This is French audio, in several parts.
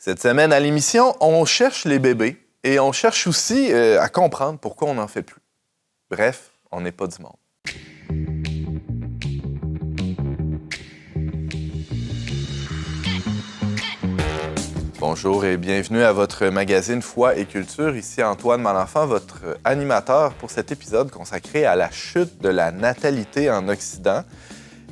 Cette semaine à l'émission, on cherche les bébés et on cherche aussi à comprendre pourquoi on n'en fait plus. Bref, on n'est pas du monde. Bonjour et bienvenue à votre magazine Foi et Culture. Ici Antoine Malenfant, votre animateur pour cet épisode consacré à la chute de la natalité en Occident.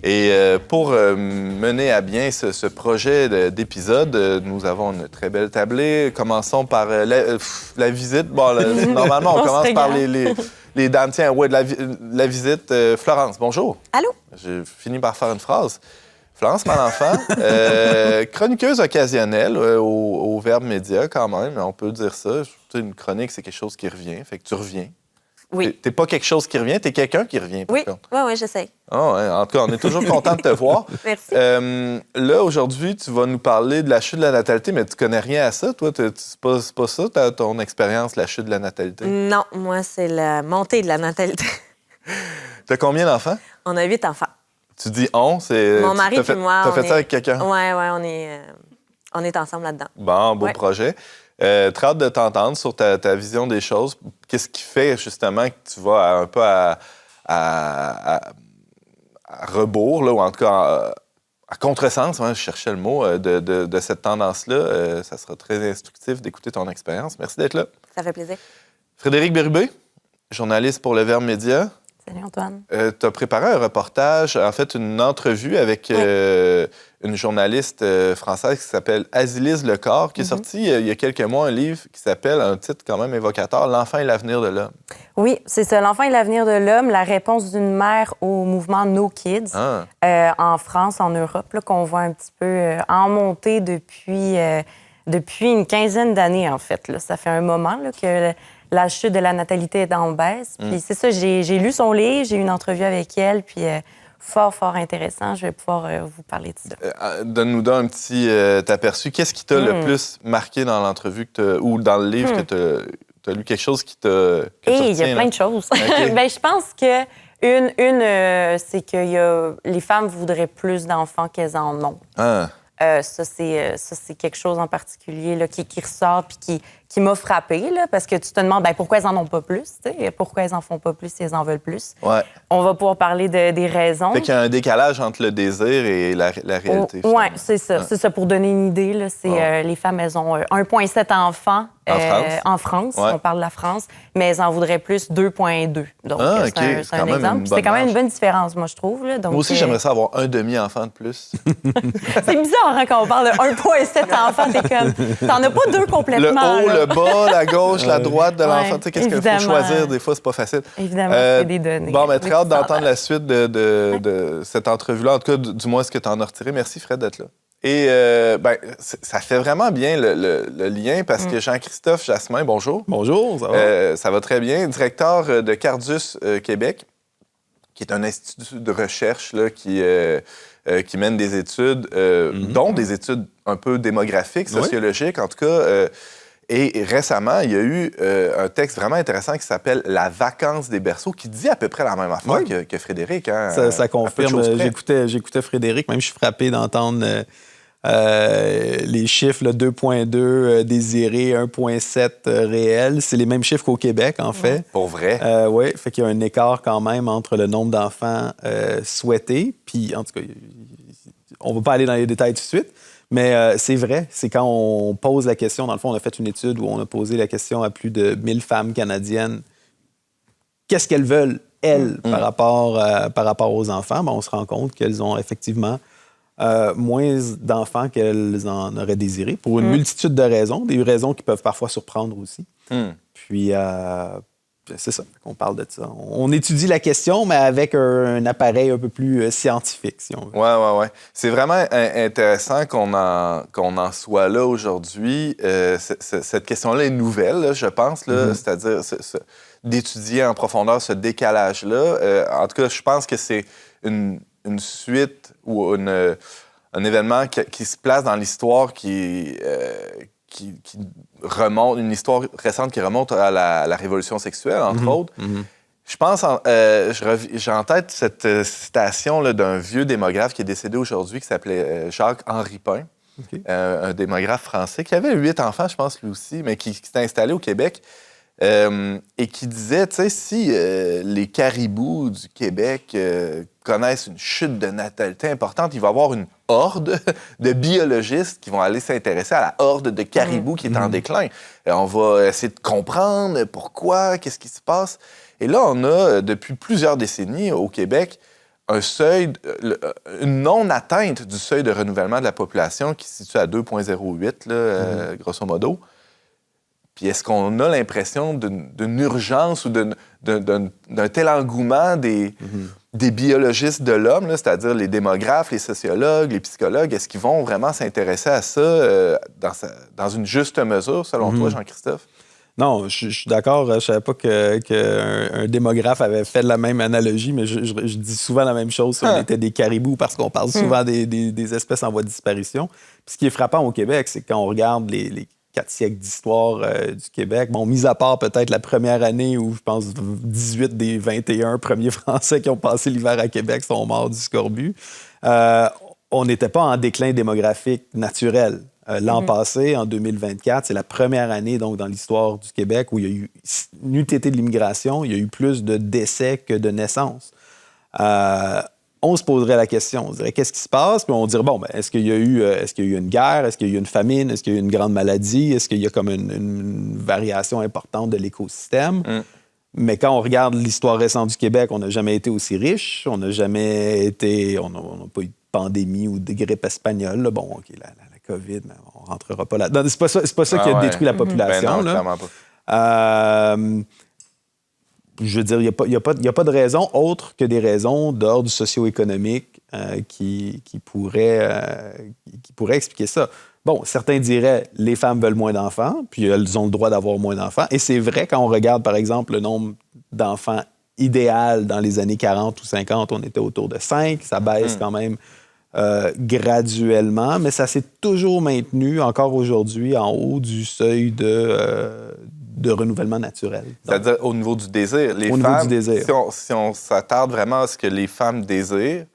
Et pour mener à bien ce projet d'épisode, nous avons une très belle tablée. Commençons par la visite. Bon, normalement, on commence par les dames. Tiens, ouais, la visite. Florence, bonjour. Allô? J'ai fini par faire une phrase. Florence Malenfant, chroniqueuse occasionnelle au Verbe Média quand même, on peut dire ça. Tu sais, une chronique, c'est quelque chose qui revient, fait que tu reviens. Oui. T'es pas quelque chose qui revient, t'es quelqu'un qui revient. Oui, j'essaie. Oh, ouais. En tout cas, on est toujours content de te voir. Merci. Là, aujourd'hui, tu vas nous parler de la chute de la natalité, mais tu connais rien à ça. Toi, c'est pas ça, ton expérience, la chute de la natalité? Non, moi, c'est la montée de la natalité. T'as combien d'enfants? On a 8 enfants. Tu dis on, c'est... Mon mari et moi, T'as fait ça avec quelqu'un? Oui, on est ensemble là-dedans. Bon, beau projet. Très hâte de t'entendre sur ta vision des choses. Qu'est-ce qui fait, justement, que tu vas un peu à rebours, là, ou en tout cas à contresens, je cherchais le mot, de cette tendance-là. Ça sera très instructif d'écouter ton expérience. Merci d'être là. Ça fait plaisir. Frédéric Bérubé, journaliste pour le Verbe Média. Salut, Antoine. Tu as préparé un reportage, en fait, une entrevue avec une journaliste française qui s'appelle Azilise Lecor, qui est sortie il y a quelques mois un livre qui s'appelle, un titre quand même évocateur, « L'enfant et l'avenir de l'homme ». Oui, c'est ça, « L'enfant et l'avenir de l'homme », la réponse d'une mère au mouvement No Kids en France, en Europe, là, qu'on voit un petit peu en montée depuis une quinzaine d'années, en fait. Là. Ça fait un moment là, que la chute de la natalité est en baisse. Puis c'est ça, j'ai lu son livre, j'ai eu une entrevue avec elle, puis fort intéressant. Je vais pouvoir vous parler de ça. Donne-nous un petit aperçu. Qu'est-ce qui t'a le plus marqué dans l'entrevue ou dans le livre que t'as lu? Quelque chose qui t'a... Il y a plein de choses. Okay. Je pense que c'est que les femmes voudraient plus d'enfants qu'elles en ont. Ça, c'est quelque chose en particulier là, qui ressort puis qui m'a frappée, là, parce que tu te demandes pourquoi elles en ont pas plus, pourquoi elles en font pas plus si elles en veulent plus. Ouais. On va pouvoir parler des raisons. Fait qu'il y a un décalage entre le désir et la réalité. Oui, c'est ça. Ouais. C'est ça, pour donner une idée. Là, les femmes, elles ont 1,7 enfants en France. Ouais. On parle de la France, mais elles en voudraient plus 2,2. Donc, c'est un exemple. C'est quand même une bonne différence, moi, je trouve. Là. Donc, moi aussi, j'aimerais ça avoir un demi-enfant de plus. C'est bizarre hein, quand on parle de 1,7 enfants. T'es comme... T'en as pas deux complètement. Le haut, là. le bas, la gauche, la droite de l'enfant. Tu sais, qu'est-ce qu'il faut choisir? Des fois, c'est pas facile. Évidemment, c'est des données. Bon, mais très hâte d'entendre la suite de cette entrevue-là. En tout cas, du moins, ce que tu en as retiré. Merci, Fred, d'être là. Et ça fait vraiment bien le lien parce que Jean-Christophe Jasmin, bonjour. Bonjour, ça va? Ça va très bien. Directeur de Cardus Québec, qui est un institut de recherche là, qui mène des études, dont des études un peu démographiques, sociologiques, en tout cas. Et récemment, il y a eu un texte vraiment intéressant qui s'appelle « La vacance des berceaux » qui dit à peu près la même affaire que Frédéric. Hein, ça confirme. J'écoutais Frédéric, même je suis frappé d'entendre les chiffres, 2,2 désirés, 1,7 réels. C'est les mêmes chiffres qu'au Québec, en fait. Pour vrai? Oui, fait qu'il y a un écart quand même entre le nombre d'enfants souhaités. Puis, en tout cas, on ne va pas aller dans les détails tout de suite. Mais c'est vrai, c'est quand on pose la question, dans le fond, on a fait une étude où on a posé la question à plus de 1000 femmes canadiennes. Qu'est-ce qu'elles veulent, elles, par rapport aux enfants? Ben, on se rend compte qu'elles ont effectivement moins d'enfants qu'elles en auraient désiré, pour une multitude de raisons, des raisons qui peuvent parfois surprendre aussi. Puis, c'est ça, on parle de ça. On étudie la question, mais avec un appareil un peu plus scientifique, si on veut. Oui. C'est vraiment intéressant qu'on en soit là aujourd'hui. Cette question-là est nouvelle, là, je pense, là, c'est-à-dire d'étudier en profondeur ce décalage-là. En tout cas, je pense que c'est une suite ou un événement qui se place dans l'histoire qui remonte, une histoire récente qui remonte à la révolution sexuelle, entre autres. Je pense, j'ai en tête cette citation là, d'un vieux démographe qui est décédé aujourd'hui, qui s'appelait Jacques-Henri Pain, un démographe français, qui avait 8 enfants, je pense, lui aussi, mais qui s'était installé au Québec. Et qui disait, tu sais, si les caribous du Québec connaissent une chute de natalité importante, il va y avoir une horde de biologistes qui vont aller s'intéresser à la horde de caribous qui est en déclin. Et on va essayer de comprendre pourquoi, qu'est-ce qui se passe. Et là, on a, depuis plusieurs décennies au Québec, un seuil, une non-atteinte du seuil de renouvellement de la population qui se situe à 2,08, là, grosso modo. Puis est-ce qu'on a l'impression d'une urgence ou d'un tel engouement des biologistes de l'homme, là, c'est-à-dire les démographes, les sociologues, les psychologues, est-ce qu'ils vont vraiment s'intéresser à ça dans une juste mesure, selon toi, Jean-Christophe? Non, je suis d'accord. Je ne savais pas qu'un démographe avait fait la même analogie, mais je dis souvent la même chose si on était des caribous, parce qu'on parle souvent des espèces en voie de disparition. Puis ce qui est frappant au Québec, c'est que quand on regarde les 4 siècles d'histoire du Québec. Bon, mis à part peut-être la première année où, je pense, 18 des 21 premiers Français qui ont passé l'hiver à Québec sont morts du scorbut, on n'était pas en déclin démographique naturel. L'an passé, en 2024, c'est la première année donc, dans l'histoire du Québec où il y a eu, n'eût été de l'immigration, il y a eu plus de décès que de naissances. On se poserait la question, on dirait qu'est-ce qui se passe, puis on dirait bon, ben, est-ce qu'il y a eu une guerre, est-ce qu'il y a eu une famine, est-ce qu'il y a eu une grande maladie, est-ce qu'il y a comme une variation importante de l'écosystème. Mais quand on regarde l'histoire récente du Québec, on n'a jamais été aussi riche, on n'a pas eu de pandémie ou de grippe espagnole. Là. Bon, OK, la COVID, mais on ne rentrera pas là-dedans. C'est pas ça qui a détruit la population. Ben non, là. clairement pas. Je veux dire, il n'y a pas de raison autre que des raisons d'ordre socio-économique qui pourraient expliquer ça. Bon, certains diraient les femmes veulent moins d'enfants, puis elles ont le droit d'avoir moins d'enfants. Et c'est vrai, quand on regarde, par exemple, le nombre d'enfants idéal dans les années 40 ou 50, on était autour de 5. Ça baisse quand même graduellement, mais ça s'est toujours maintenu, encore aujourd'hui, en haut du seuil de renouvellement naturel. C'est-à-dire au niveau du désir. Les femmes, niveau du désir. Si on s'attarde vraiment à ce que les femmes désirent,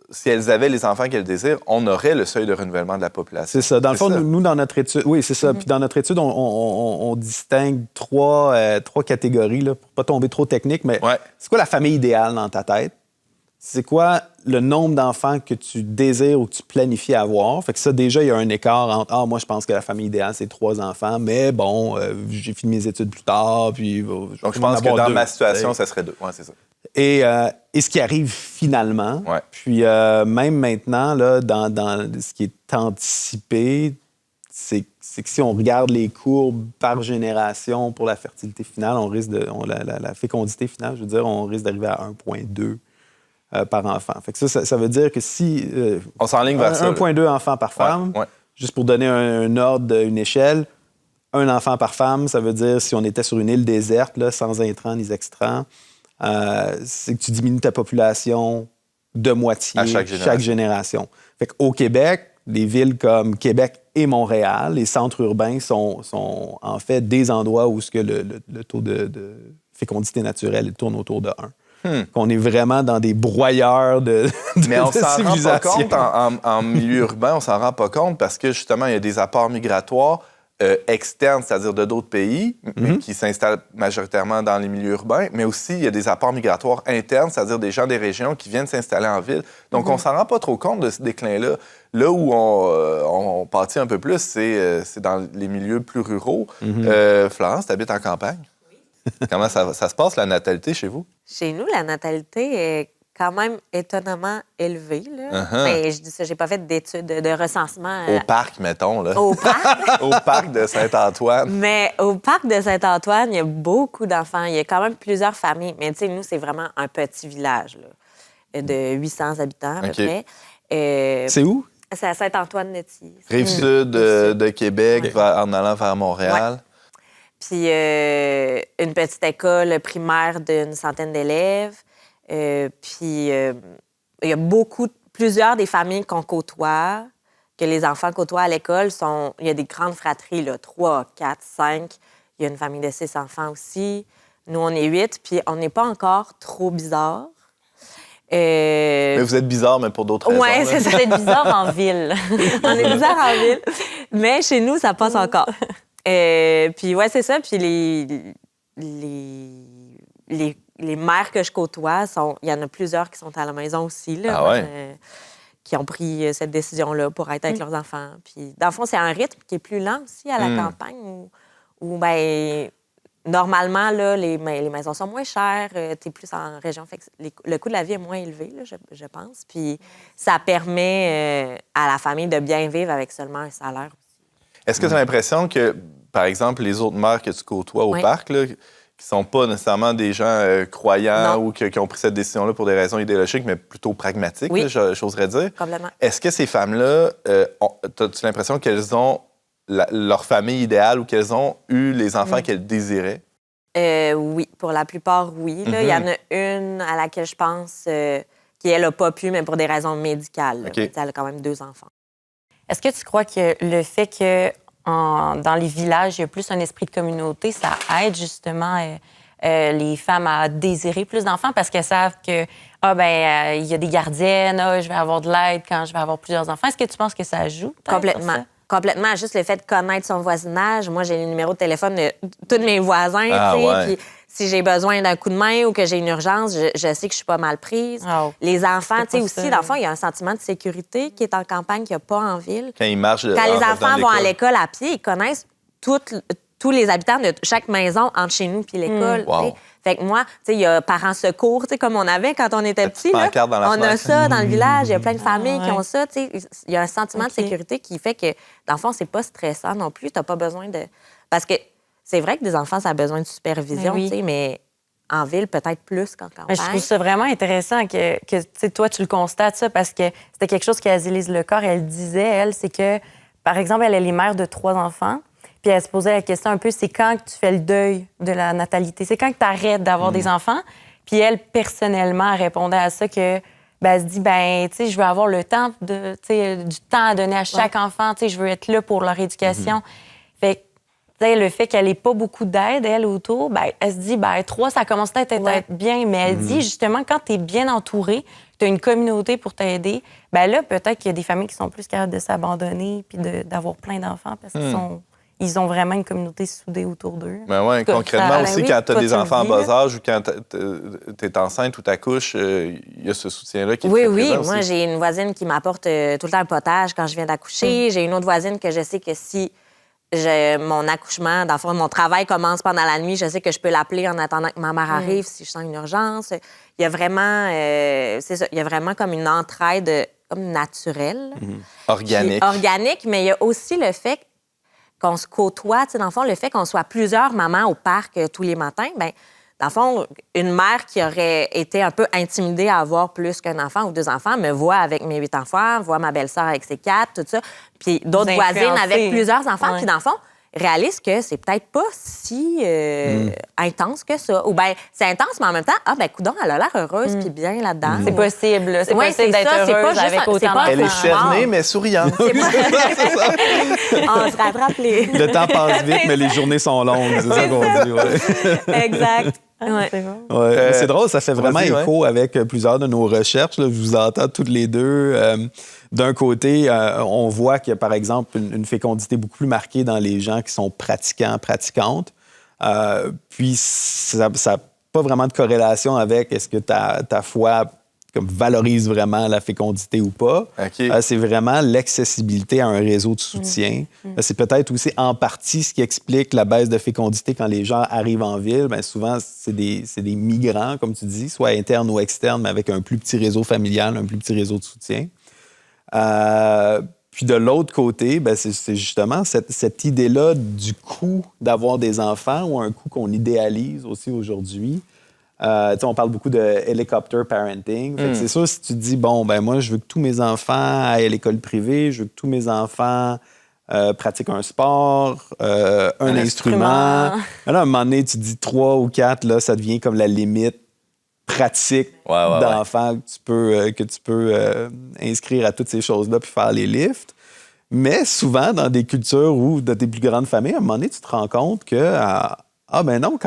si elles avaient les enfants qu'elles désirent, on aurait le seuil de renouvellement de la population. C'est ça. Dans le fond, nous, dans notre étude... Oui, c'est ça. Puis dans notre étude, on distingue trois catégories, là, pour ne pas tomber trop technique, mais c'est quoi la famille idéale dans ta tête? C'est quoi le nombre d'enfants que tu désires ou que tu planifies avoir? Fait que ça, déjà, il y a un écart entre « moi, je pense que la famille idéale, c'est 3 enfants, mais bon, j'ai fini mes études plus tard, puis... » Donc, je pense que dans ma situation, ça serait 2. Oui, c'est ça. Et ce qui arrive finalement, puis même maintenant, là, dans ce qui est anticipé, c'est que si on regarde les courbes par génération pour la fertilité finale, on risque la fécondité finale, je veux dire, on risque d'arriver à 1,2 par enfant. Fait que ça veut dire que si... on s'enligne vers ça. 1,2 enfants par femme, juste pour donner un ordre, une échelle, 1 enfant par femme, ça veut dire si on était sur une île déserte, là, sans intrants ni extrants, c'est que tu diminues ta population de moitié à chaque génération. Fait qu'au Québec, des villes comme Québec et Montréal, les centres urbains sont en fait des endroits où le taux de fécondité naturelle tourne autour de 1. Qu'on est vraiment dans des broyeurs Mais on s'en rend pas compte en milieu urbain, on s'en rend pas compte parce que justement, il y a des apports migratoires externes, c'est-à-dire de d'autres pays, qui s'installent majoritairement dans les milieux urbains, mais aussi il y a des apports migratoires internes, c'est-à-dire des gens des régions qui viennent s'installer en ville. Donc, on s'en rend pas trop compte de ce déclin-là. Là où on pâtit un peu plus, c'est dans les milieux plus ruraux. Florence, tu habites en campagne? Comment ça se passe, la natalité, chez vous? Chez nous, la natalité est quand même étonnamment élevée. Là. Mais je dis ça, j'ai pas fait d'études de recensement. Au parc, mettons. Là. Au parc? Au parc de Saint-Antoine. Mais au parc de Saint-Antoine, il y a beaucoup d'enfants. Il y a quand même plusieurs familles. Mais tu sais, nous, c'est vraiment un petit village là, de 800 habitants à peu près. C'est où? C'est à Saint-Antoine-Netis. Rive-sud de Québec, en allant vers Montréal. Ouais. Puis une petite école primaire d'une centaine d'élèves. Puis il y a plusieurs des familles qu'on côtoie, que les enfants côtoient à l'école. Il y a des grandes fratries, là, 3, 4, 5. Il y a une famille de 6 enfants aussi. Nous, on est 8, puis on n'est pas encore trop bizarre. Mais vous êtes bizarre, mais pour d'autres raisons. Oui, c'est ça. C'est bizarre en ville. On est bizarre en ville. Mais chez nous, ça passe encore. Puis ouais, c'est ça. Puis les mères que je côtoie, il y en a plusieurs qui sont à la maison aussi, là, Ah ouais? qui ont pris cette décision-là pour être avec leurs enfants. Puis dans le fond, c'est un rythme qui est plus lent aussi à la campagne où ben, normalement, là, les maisons sont moins chères, tu es plus en région. Fait que le coût de la vie est moins élevé, là, je pense. Puis ça permet à la famille de bien vivre avec seulement un salaire. Est-ce que tu as l'impression que, par exemple, les autres mères que tu côtoies au parc, là, qui sont pas nécessairement des gens croyants ou qui ont pris cette décision-là pour des raisons idéologiques, mais plutôt pragmatiques, là, j'oserais dire. Complètement. Est-ce que ces femmes-là, as-tu l'impression qu'elles ont leur famille idéale ou qu'elles ont eu les enfants qu'elles désiraient? Oui, pour la plupart, oui. Là. Il y en a une à laquelle je pense qui, elle, n'a pas pu, mais pour des raisons médicales. Okay. Elle a quand même 2 enfants. Est-ce que tu crois que le fait que dans les villages, il y a plus un esprit de communauté, ça aide justement les femmes à désirer plus d'enfants parce qu'elles savent que il y a des gardiennes, je vais avoir de l'aide quand je vais avoir plusieurs enfants. Est-ce que tu penses que ça joue? Complètement. Complètement. Juste le fait de connaître son voisinage. Moi, j'ai les numéros de téléphone de tous mes voisins. Puis si j'ai besoin d'un coup de main ou que j'ai une urgence, je sais que je suis pas mal prise. Les enfants, tu sais, aussi, dans le fond, il y a un sentiment de sécurité qui est en campagne, qu'il n'y a pas en ville. Quand ils marchent Quand les enfants vont à l'école à pied, ils connaissent tous les habitants de chaque maison entre chez nous puis l'école. Wow. Fait que moi, tu sais, il y a parents secours, tu sais, comme on avait quand on était petits. On a ça dans le village. Il y a plein de familles qui ont ça. Tu sais, il y a un sentiment de sécurité qui fait que, dans le fond, c'est pas stressant non plus. T'as pas besoin de... Parce que c'est vrai que des enfants, ça a besoin de supervision, tu sais, mais en ville, peut-être plus qu'en campagne. Je trouve ça vraiment intéressant que tu sais, toi, tu le constates, ça, parce que c'était quelque chose qu'Azélise Lecor, elle disait, elle, c'est que, par exemple, elle est mère de 3 enfants. Puis elle se posait la question un peu, c'est quand que tu fais le deuil de la natalité? C'est quand que tu arrêtes d'avoir des enfants? Puis elle, personnellement, elle répondait à ça que, elle se dit, tu sais, je veux avoir le temps du temps à donner à chaque enfant. Tu sais, je veux être là pour leur éducation. Fait que, tu sais, le fait qu'elle n'ait pas beaucoup d'aide, elle, autour, elle se dit, 3, ça commence peut-être à être bien. Mais elle dit, justement, quand tu es bien entourée, tu as une communauté pour t'aider, là, peut-être qu'il y a des familles qui sont plus capables de s'abandonner puis d'avoir plein d'enfants parce qu'ils ont vraiment une communauté soudée autour d'eux. Ben ouais, concrètement aussi, quand tu as des enfants en bas âge ou quand tu es enceinte ou tu accouches, il y a ce soutien-là qui est très présent aussi. Moi, j'ai une voisine qui m'apporte tout le temps un potage quand je viens d'accoucher. J'ai une autre voisine que je sais que si mon accouchement, dans le fond, mon travail commence pendant la nuit, je sais que je peux l'appeler en attendant que ma mère arrive si je sens une urgence. Il y a vraiment, c'est ça, il y a vraiment comme une entraide comme naturelle. Organique. Organique, mais il y a aussi le fait qu'on se côtoie, tu sais, dans le fond, le fait qu'on soit plusieurs mamans au parc tous les matins, dans le fond, une mère qui aurait été un peu intimidée à avoir plus qu'un enfant ou 2 enfants me voit avec mes 8 enfants, voit ma belle-sœur avec ses 4, tout ça, puis d'autres voisines avec plusieurs enfants, puis dans le fond, réalise que c'est peut-être pas si intense que ça. Ou c'est intense, mais en même temps, coudonc, elle a l'air heureuse puis bien là-dedans. C'est possible. C'est possible d'être heureuse avec autant Elle est cernée, mais souriante. On se rattrape Le temps passe vite, mais les journées sont longues. C'est ça qu'on dit. Ouais. Exact. C'est drôle, ça fait vraiment écho avec plusieurs de nos recherches. Là. Je vous entends toutes les deux. D'un côté, on voit qu'il y a, par exemple, une fécondité beaucoup plus marquée dans les gens qui sont pratiquants, pratiquantes. Puis, ça n'a pas vraiment de corrélation avec est-ce que ta foi valorise vraiment la fécondité ou pas. Okay. C'est vraiment l'accessibilité à un réseau de soutien. C'est peut-être aussi en partie ce qui explique la baisse de fécondité quand les gens arrivent en ville. Souvent, c'est des migrants, comme tu dis, soit internes ou externes, mais avec un plus petit réseau familial, un plus petit réseau de soutien. Puis de l'autre côté, c'est justement cette idée-là du coût d'avoir des enfants ou un coût qu'on idéalise aussi aujourd'hui. On parle beaucoup de helicopter parenting. Fait que c'est sûr, si tu te dis, moi, je veux que tous mes enfants aillent à l'école privée, je veux que tous mes enfants pratiquent un sport, un instrument. Là, à un moment donné, tu dis 3 ou 4, là, ça devient comme la limite pratique d'enfants que tu peux inscrire à toutes ces choses-là puis faire les lifts. Mais souvent, dans des cultures ou dans des plus grandes familles, à un moment donné, tu te rends compte que Ah, ben non,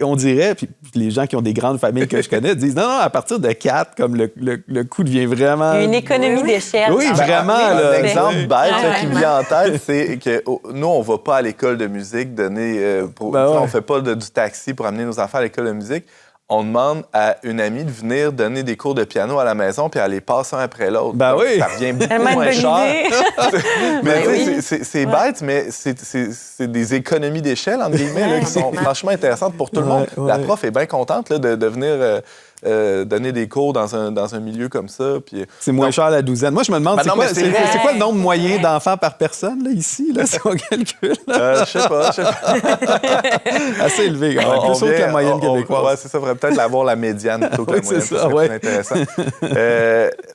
on dirait, puis les gens qui ont des grandes familles que je connais disent non, à partir de 4, comme le coût devient vraiment. Une économie d'échelle. Oui, vraiment. Un Là, exemple bête qui me vient en tête, c'est que nous, on va pas à l'école de musique donner. On fait pas du taxi pour amener nos enfants à l'école de musique. On demande à une amie de venir donner des cours de piano à la maison, puis elle les passe un après l'autre. Ben donc, oui. ça revient beaucoup moins cher. Mais c'est bête, mais c'est des économies d'échelle, entre guillemets, là, qui sont franchement intéressantes pour tout le monde. La prof est bien contente là, de venir donner des cours dans un milieu comme ça. Puis, c'est moins cher à la douzaine. Moi, je me demande, c'est quoi le nombre moyen d'enfants par personne, là, ici, là, si on calcule? Je sais pas. Assez élevé, quand même. Plus haut que la moyenne québécoise. Oui, c'est ça. Il faudrait peut-être l'avoir la médiane plutôt que la moyenne. C'est ça, plus intéressant.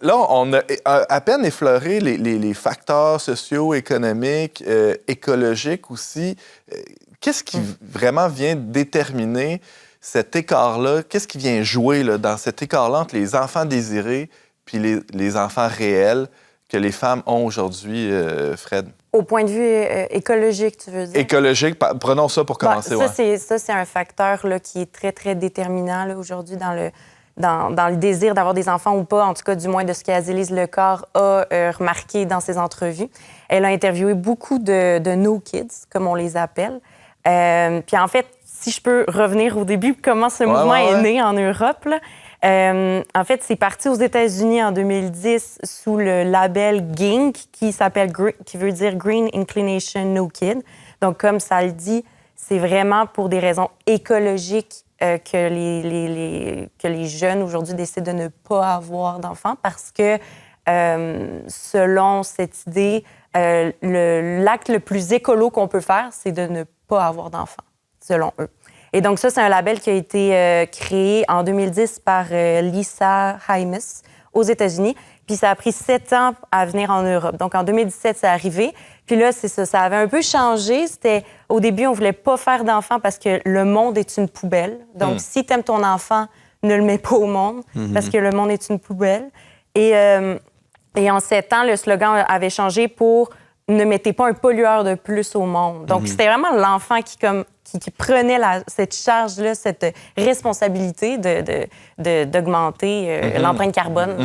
Là, on a à peine effleuré les facteurs sociaux, économiques, écologiques aussi. Qu'est-ce qui vraiment vient déterminer cet écart-là? Qu'est-ce qui vient jouer là, dans cet écart-là entre les enfants désirés puis les enfants réels que les femmes ont aujourd'hui, Fred? Au point de vue écologique, tu veux dire? Écologique, prenons ça pour commencer. Ça, c'est un facteur là, qui est très, très déterminant là, aujourd'hui dans le désir d'avoir des enfants ou pas, en tout cas, du moins de ce qu'Azélise Lecor a remarqué dans ses entrevues. Elle a interviewé beaucoup de no kids, comme on les appelle. Puis en fait, si je peux revenir au début, comment ce mouvement est né en Europe, là. En fait, c'est parti aux États-Unis en 2010 sous le label GINK, qui veut dire Green Inclination No Kid. Donc, comme ça le dit, c'est vraiment pour des raisons écologiques que les jeunes aujourd'hui décident de ne pas avoir d'enfants parce que, selon cette idée, l'acte le plus écolo qu'on peut faire, c'est de ne pas avoir d'enfants, selon eux. Et donc ça, c'est un label qui a été créé en 2010 par Lisa Hymes aux États-Unis. Puis ça a pris 7 ans à venir en Europe. Donc en 2017, c'est arrivé. Puis là, c'est ça avait un peu changé. Au début, on voulait pas faire d'enfants parce que le monde est une poubelle. Donc si t'aimes ton enfant, ne le mets pas au monde parce que le monde est une poubelle. Et en 7 ans, le slogan avait changé pour « Ne mettez pas un pollueur de plus au monde ». Donc c'était vraiment l'enfant qui prenait cette charge-là, cette responsabilité d'augmenter l'empreinte carbone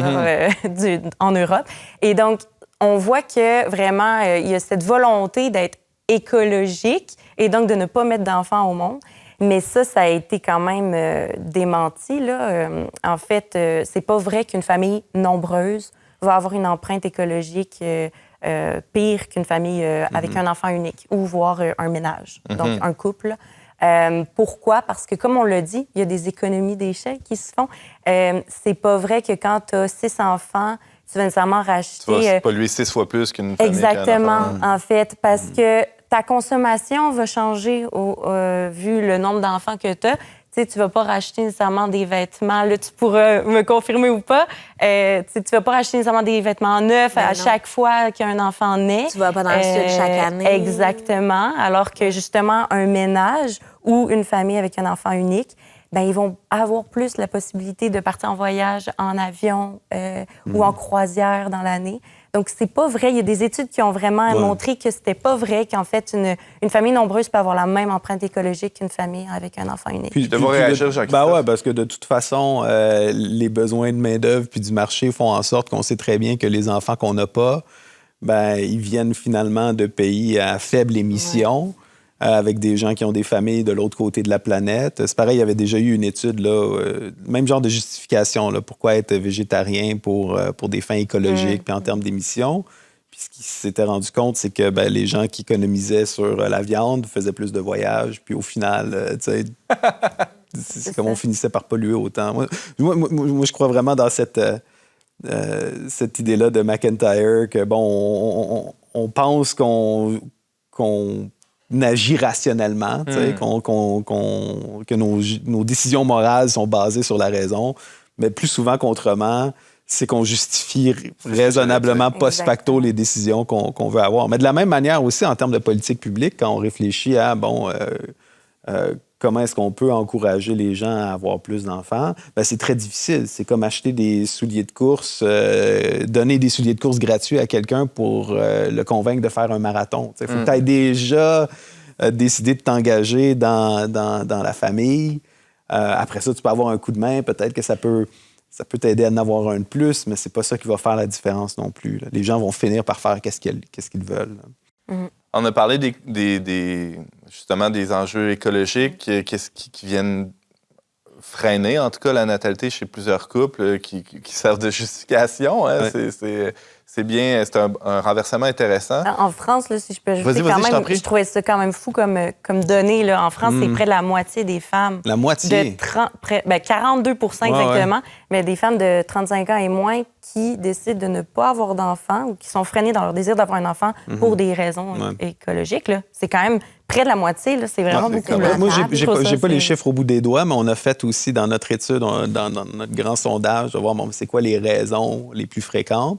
en Europe. Et donc, on voit que vraiment, il y a cette volonté d'être écologique et donc de ne pas mettre d'enfants au monde. Mais ça a été quand même démenti, là. En fait, c'est pas vrai qu'une famille nombreuse va avoir une empreinte écologique pire qu'une famille avec un enfant unique ou voire un ménage, donc un couple. Pourquoi? Parce que, comme on l'a dit, il y a des économies d'échelle qui se font. C'est pas vrai que quand tu as 6 enfants, tu vas nécessairement racheter... Tu vas polluer 6 fois plus qu'une famille. Exactement, en fait, parce que ta consommation va changer vu le nombre d'enfants que tu as. Tu sais, tu vas pas racheter nécessairement des vêtements. Là, tu pourras me confirmer ou pas. Tu vas pas racheter nécessairement des vêtements neufs à chaque fois qu'un enfant naît. Tu vas pas dans le sud chaque année. Exactement. Alors que, justement, un ménage ou une famille avec un enfant unique, bien, ils vont avoir plus la possibilité de partir en voyage en avion ou en croisière dans l'année. Donc, c'est pas vrai. Il y a des études qui ont vraiment montré que c'était pas vrai qu'en fait, une famille nombreuse peut avoir la même empreinte écologique qu'une famille avec un enfant unique. Puis, je devrais réagir, Jean-Christophe. Ben ouais, parce que de toute façon, les besoins de main-d'œuvre puis du marché font en sorte qu'on sait très bien que les enfants qu'on n'a pas, ben ils viennent finalement de pays à faible émission. Avec des gens qui ont des familles de l'autre côté de la planète. C'est pareil, il y avait déjà eu une étude, là, même genre de justification, là, pourquoi être végétarien pour des fins écologiques puis en termes d'émissions. Puis ce qui s'était rendu compte, c'est que les gens qui économisaient sur la viande faisaient plus de voyages, puis au final, tu sais, c'est comme on finissait par polluer autant. Moi, je crois vraiment dans cette idée-là de McIntyre que, bon, on pense qu'on agit rationnellement, que nos décisions morales sont basées sur la raison, mais plus souvent qu'autrement, c'est qu'on justifie raisonnablement post facto les décisions qu'on veut avoir. Mais de la même manière aussi, en termes de politique publique, quand on réfléchit à, comment est-ce qu'on peut encourager les gens à avoir plus d'enfants, c'est très difficile. C'est comme acheter des souliers de course, donner des souliers de course gratuits à quelqu'un pour le convaincre de faire un marathon. Il faut que tu aies déjà décider de t'engager dans la famille. Après ça, tu peux avoir un coup de main. Peut-être que ça peut t'aider à en avoir un de plus, mais c'est pas ça qui va faire la différence non plus. Là. Les gens vont finir par faire qu'est-ce qu'ils veulent. On a parlé justement des enjeux écologiques qui viennent freiner, en tout cas, la natalité chez plusieurs couples qui servent de justification. Hein? Ouais. C'est bien, c'est un renversement intéressant. En France, là, si je peux ajouter, je trouvais ça quand même fou comme donnée. Là. En France, c'est près de la moitié des femmes. La moitié? 42 exactement, mais des femmes de 35 ans et moins qui décident de ne pas avoir d'enfants ou qui sont freinées dans leur désir d'avoir un enfant pour des raisons écologiques. Là. C'est quand même près de la moitié. Là. C'est vraiment beaucoup. Moi, j'ai pas les chiffres au bout des doigts, mais on a fait aussi dans notre étude, dans notre grand sondage, de voir c'est quoi les raisons les plus fréquentes.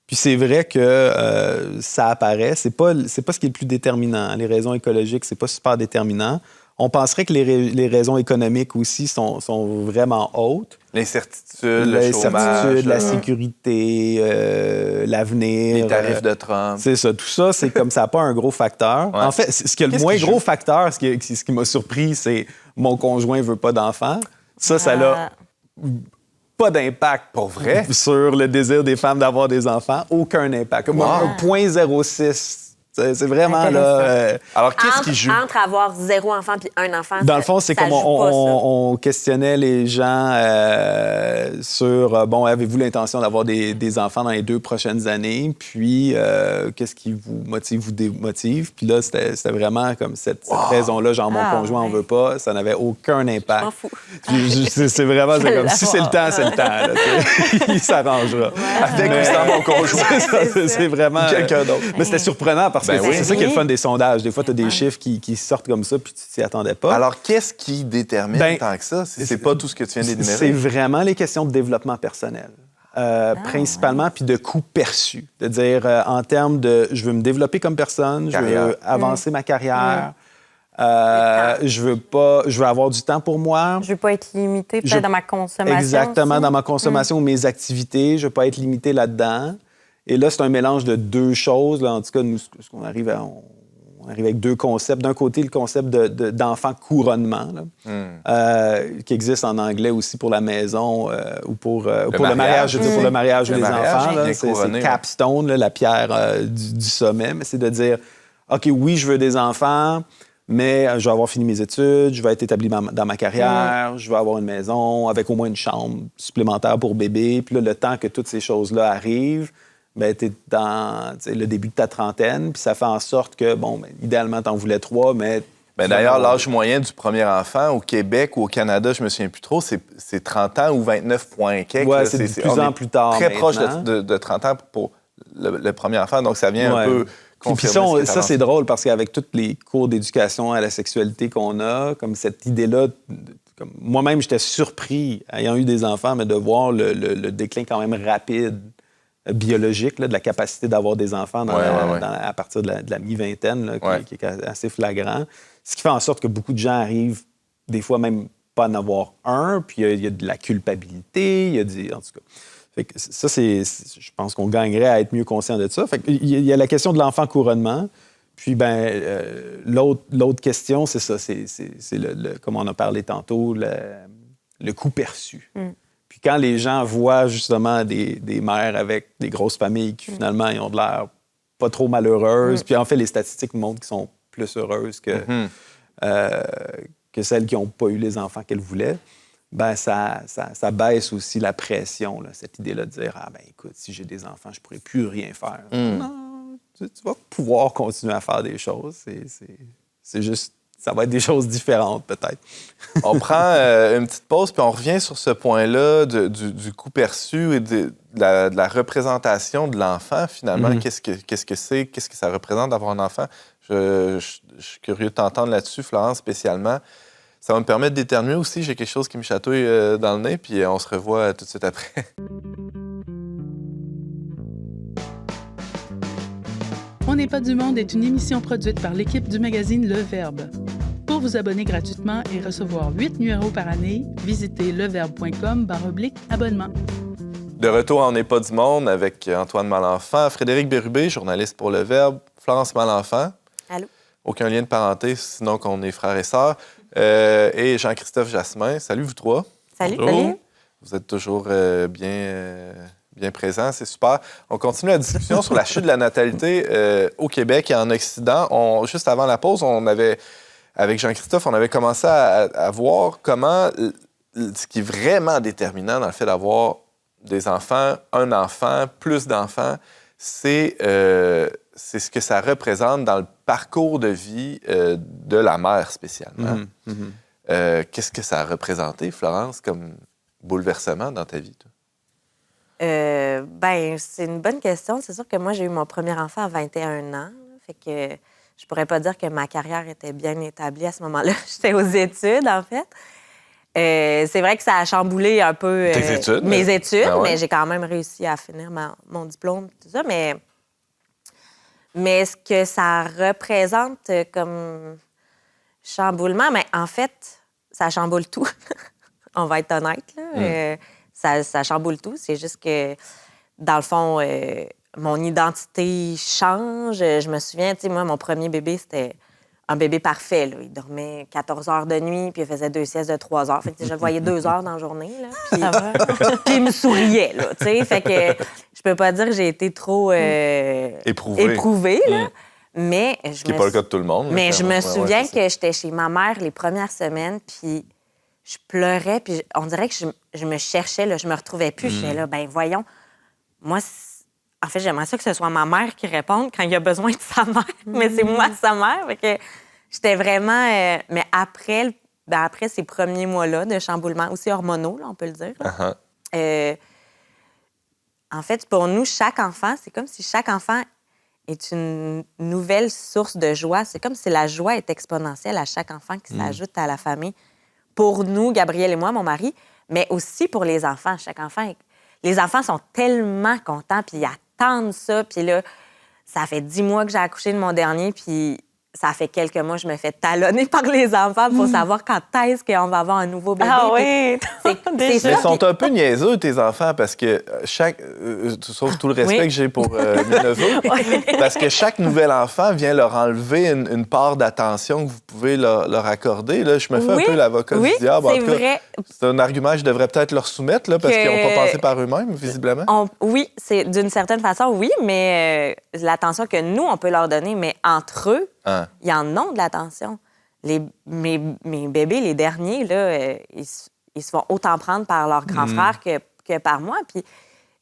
Puis c'est vrai que ça apparaît. C'est pas ce qui est le plus déterminant. Les raisons écologiques, c'est pas super déterminant. On penserait que les raisons économiques aussi sont vraiment hautes. L'incertitude, le chômage, la sécurité, l'avenir. Les tarifs de Trump. C'est ça. Tout ça, c'est comme ça, pas un gros facteur. Ouais. En fait, ce qui est le moins gros facteur, ce qui m'a surpris, c'est mon conjoint veut pas d'enfant. Ça a pas d'impact pour vrai sur le désir des femmes d'avoir des enfants. Aucun impact. Moi, 0.06. C'est vraiment là. Alors, qu'est-ce qui joue? Entre avoir 0 enfant puis 1 enfant, dans le fond, c'est comme on questionnait les gens sur avez-vous l'intention d'avoir des enfants dans les 2 prochaines années? Puis, qu'est-ce qui vous motive, vous démotive? Puis là, c'était vraiment comme cette raison-là, genre mon conjoint en veut pas, ça n'avait aucun impact. Je m'en fous. C'est vraiment comme si c'est le temps, c'est le temps. Là, il s'arrangera. Avec ou sans mon conjoint. C'est vraiment quelqu'un d'autre. Mais c'était surprenant parce que c'est ça qui est le fun des sondages. Des fois, tu as des chiffres qui sortent comme ça puis tu t'y attendais pas. Alors, qu'est-ce qui détermine tant que ça? C'est pas tout ce que tu viens d'énumérer. C'est vraiment les questions de développement personnel. Principalement, puis de coûts perçus. De dire, en termes de je veux me développer comme personne, je veux avancer ma carrière, je veux avoir du temps pour moi. Je veux pas être limité peut-être dans ma consommation. Exactement, aussi. Dans ma consommation ou mes activités. Je veux pas être limité là-dedans. Et là, c'est un mélange de 2 choses. Là. En tout cas, nous, on arrive avec 2 concepts. D'un côté, le concept d'enfant couronnement, qui existe en anglais aussi pour la maison ou pour le mariage. Je veux dire, pour le mariage ou les enfants. Là, c'est capstone, là, la pierre du sommet. Mais c'est de dire, OK, oui, je veux des enfants, mais je vais avoir fini mes études, je vais être établi dans ma carrière, je vais avoir une maison avec au moins une chambre supplémentaire pour bébé. Puis là, le temps que toutes ces choses-là arrivent, tu es dans le début de ta trentaine, puis ça fait en sorte que, idéalement, tu en voulais 3, mais... d'ailleurs, l'âge moyen du premier enfant au Québec ou au Canada, je me souviens plus trop, c'est 30 ans ou 29 points quelque. Oui, c'est de plus en plus tard. Très proche de 30 ans pour le premier enfant, donc ça vient un peu confirmer. Puis ça, c'est drôle parce qu'avec tous les cours d'éducation à la sexualité qu'on a, comme cette idée-là... Moi-même, j'étais surpris, ayant eu des enfants, mais de voir le déclin quand même rapide biologique, là, de la capacité d'avoir des enfants à partir de la mi-vingtaine, là, qui est assez flagrant. Ce qui fait en sorte que beaucoup de gens arrivent, des fois même pas à en avoir un, puis il y a de la culpabilité, il y a en tout cas. Fait que ça, je pense qu'on gagnerait à être mieux conscient de ça. Fait que il y a la question de l'enfant couronnement. Puis, l'autre question, c'est ça, c'est comme on a parlé tantôt, le coût perçu. Puis quand les gens voient justement des mères avec des grosses familles qui, finalement, ils ont de l'air pas trop malheureuses, puis en fait, les statistiques montrent qu'ils sont plus heureuses que celles qui n'ont pas eu les enfants qu'elles voulaient, ça baisse aussi la pression, là, cette idée-là de dire « Ah, écoute, si j'ai des enfants, je pourrais plus rien faire. Non, tu vas pouvoir continuer à faire des choses. C'est juste... Ça va être des choses différentes, peut-être. On prend une petite pause, puis on revient sur ce point-là du coût perçu et de la représentation de l'enfant, finalement. Qu'est-ce que ça représente d'avoir un enfant? Je suis curieux de t'entendre là-dessus, Florence, spécialement. Ça va me permettre d'éternuer aussi. J'ai quelque chose qui me chatouille dans le nez, puis on se revoit tout de suite après. On n'est pas du monde est une émission produite par l'équipe du magazine Le Verbe. Pour vous abonner gratuitement et recevoir 8 numéros par année, visitez leverbe.com/abonnement. De retour à On n'est pas du monde avec Antoine Malenfant, Frédéric Bérubé, journaliste pour Le Verbe, Florence Malenfant. Allô. aucun lien de parenté, sinon qu'on est frères et sœurs. Et Jean-Christophe Jasmin. Salut, vous trois. Salut. Bonjour. Salut. Vous êtes toujours bien présents, c'est super. On continue la discussion sur la chute de la natalité au Québec et en Occident. Juste avant la pause, avec Jean-Christophe, on avait commencé à voir comment ce qui est vraiment déterminant dans le fait d'avoir des enfants, un enfant, plus d'enfants, c'est ce que ça représente dans le parcours de vie de la mère spécialement. Qu'est-ce que ça a représenté, Florence, comme bouleversement dans ta vie, toi? C'est une bonne question. C'est sûr que moi, j'ai eu mon premier enfant à 21 ans. Fait que je pourrais pas dire que ma carrière était bien établie à ce moment-là. J'étais aux études, en fait. C'est vrai que ça a chamboulé un peu tes études, mes études, ouais. Mais j'ai quand même réussi à finir mon diplôme, tout ça. Mais ce que ça représente comme chamboulement, mais en fait, ça chamboule tout. On va être honnête, là. Ça chamboule tout. C'est juste que, dans le fond, mon identité change. Je me souviens, tu sais, moi, mon premier bébé, c'était un bébé parfait, là. Il dormait 14 heures de nuit, puis il faisait 2 siestes de 3 heures. Fait que je le voyais 2 heures dans la journée, là. Puis il me souriait, là, tu sais. Fait que je peux pas dire que j'ai été trop éprouvée, là. Mais Ce qui n'est pas le cas de tout le monde. Mais je me souviens que que j'étais chez ma mère les premières semaines, puis je pleurais, puis on dirait que je me cherchais, là, je me retrouvais plus. J'étais là, ben voyons, moi, en fait, j'aimerais ça que ce soit ma mère qui réponde quand il a besoin de sa mère, mais c'est moi sa mère. Fait que j'étais vraiment... mais après ces premiers mois-là de chamboulement, aussi hormonaux, là, on peut le dire, là, en fait, pour nous, chaque enfant, c'est comme si chaque enfant est une nouvelle source de joie. C'est comme si la joie est exponentielle à chaque enfant qui s'ajoute à la famille. Pour nous, Gabriel et moi, mon mari, mais aussi pour les enfants. Les enfants sont tellement contents, puis ils attendent ça. Puis là, ça fait 10 mois que j'ai accouché de mon dernier, puis ça fait quelques mois que je me fais talonner par les enfants pour savoir quand est-ce qu'on va avoir un nouveau bébé. Ah oui! Mais ils sont un peu niaiseux, tes enfants, parce que sauf tout le respect que j'ai pour mes neveux, parce que chaque nouvel enfant vient leur enlever une part d'attention que vous pouvez leur accorder. Là, je me fais un peu l'avocat du diable. C'est vrai. C'est un argument que je devrais peut-être leur soumettre, là, parce qu'ils n'ont pas pensé par eux-mêmes, visiblement. Oui, c'est d'une certaine façon, oui, mais l'attention que nous, on peut leur donner, mais entre eux, ils en ont de l'attention. Mes bébés, les derniers, là, ils se font autant prendre par leur grand frère que par moi. Puis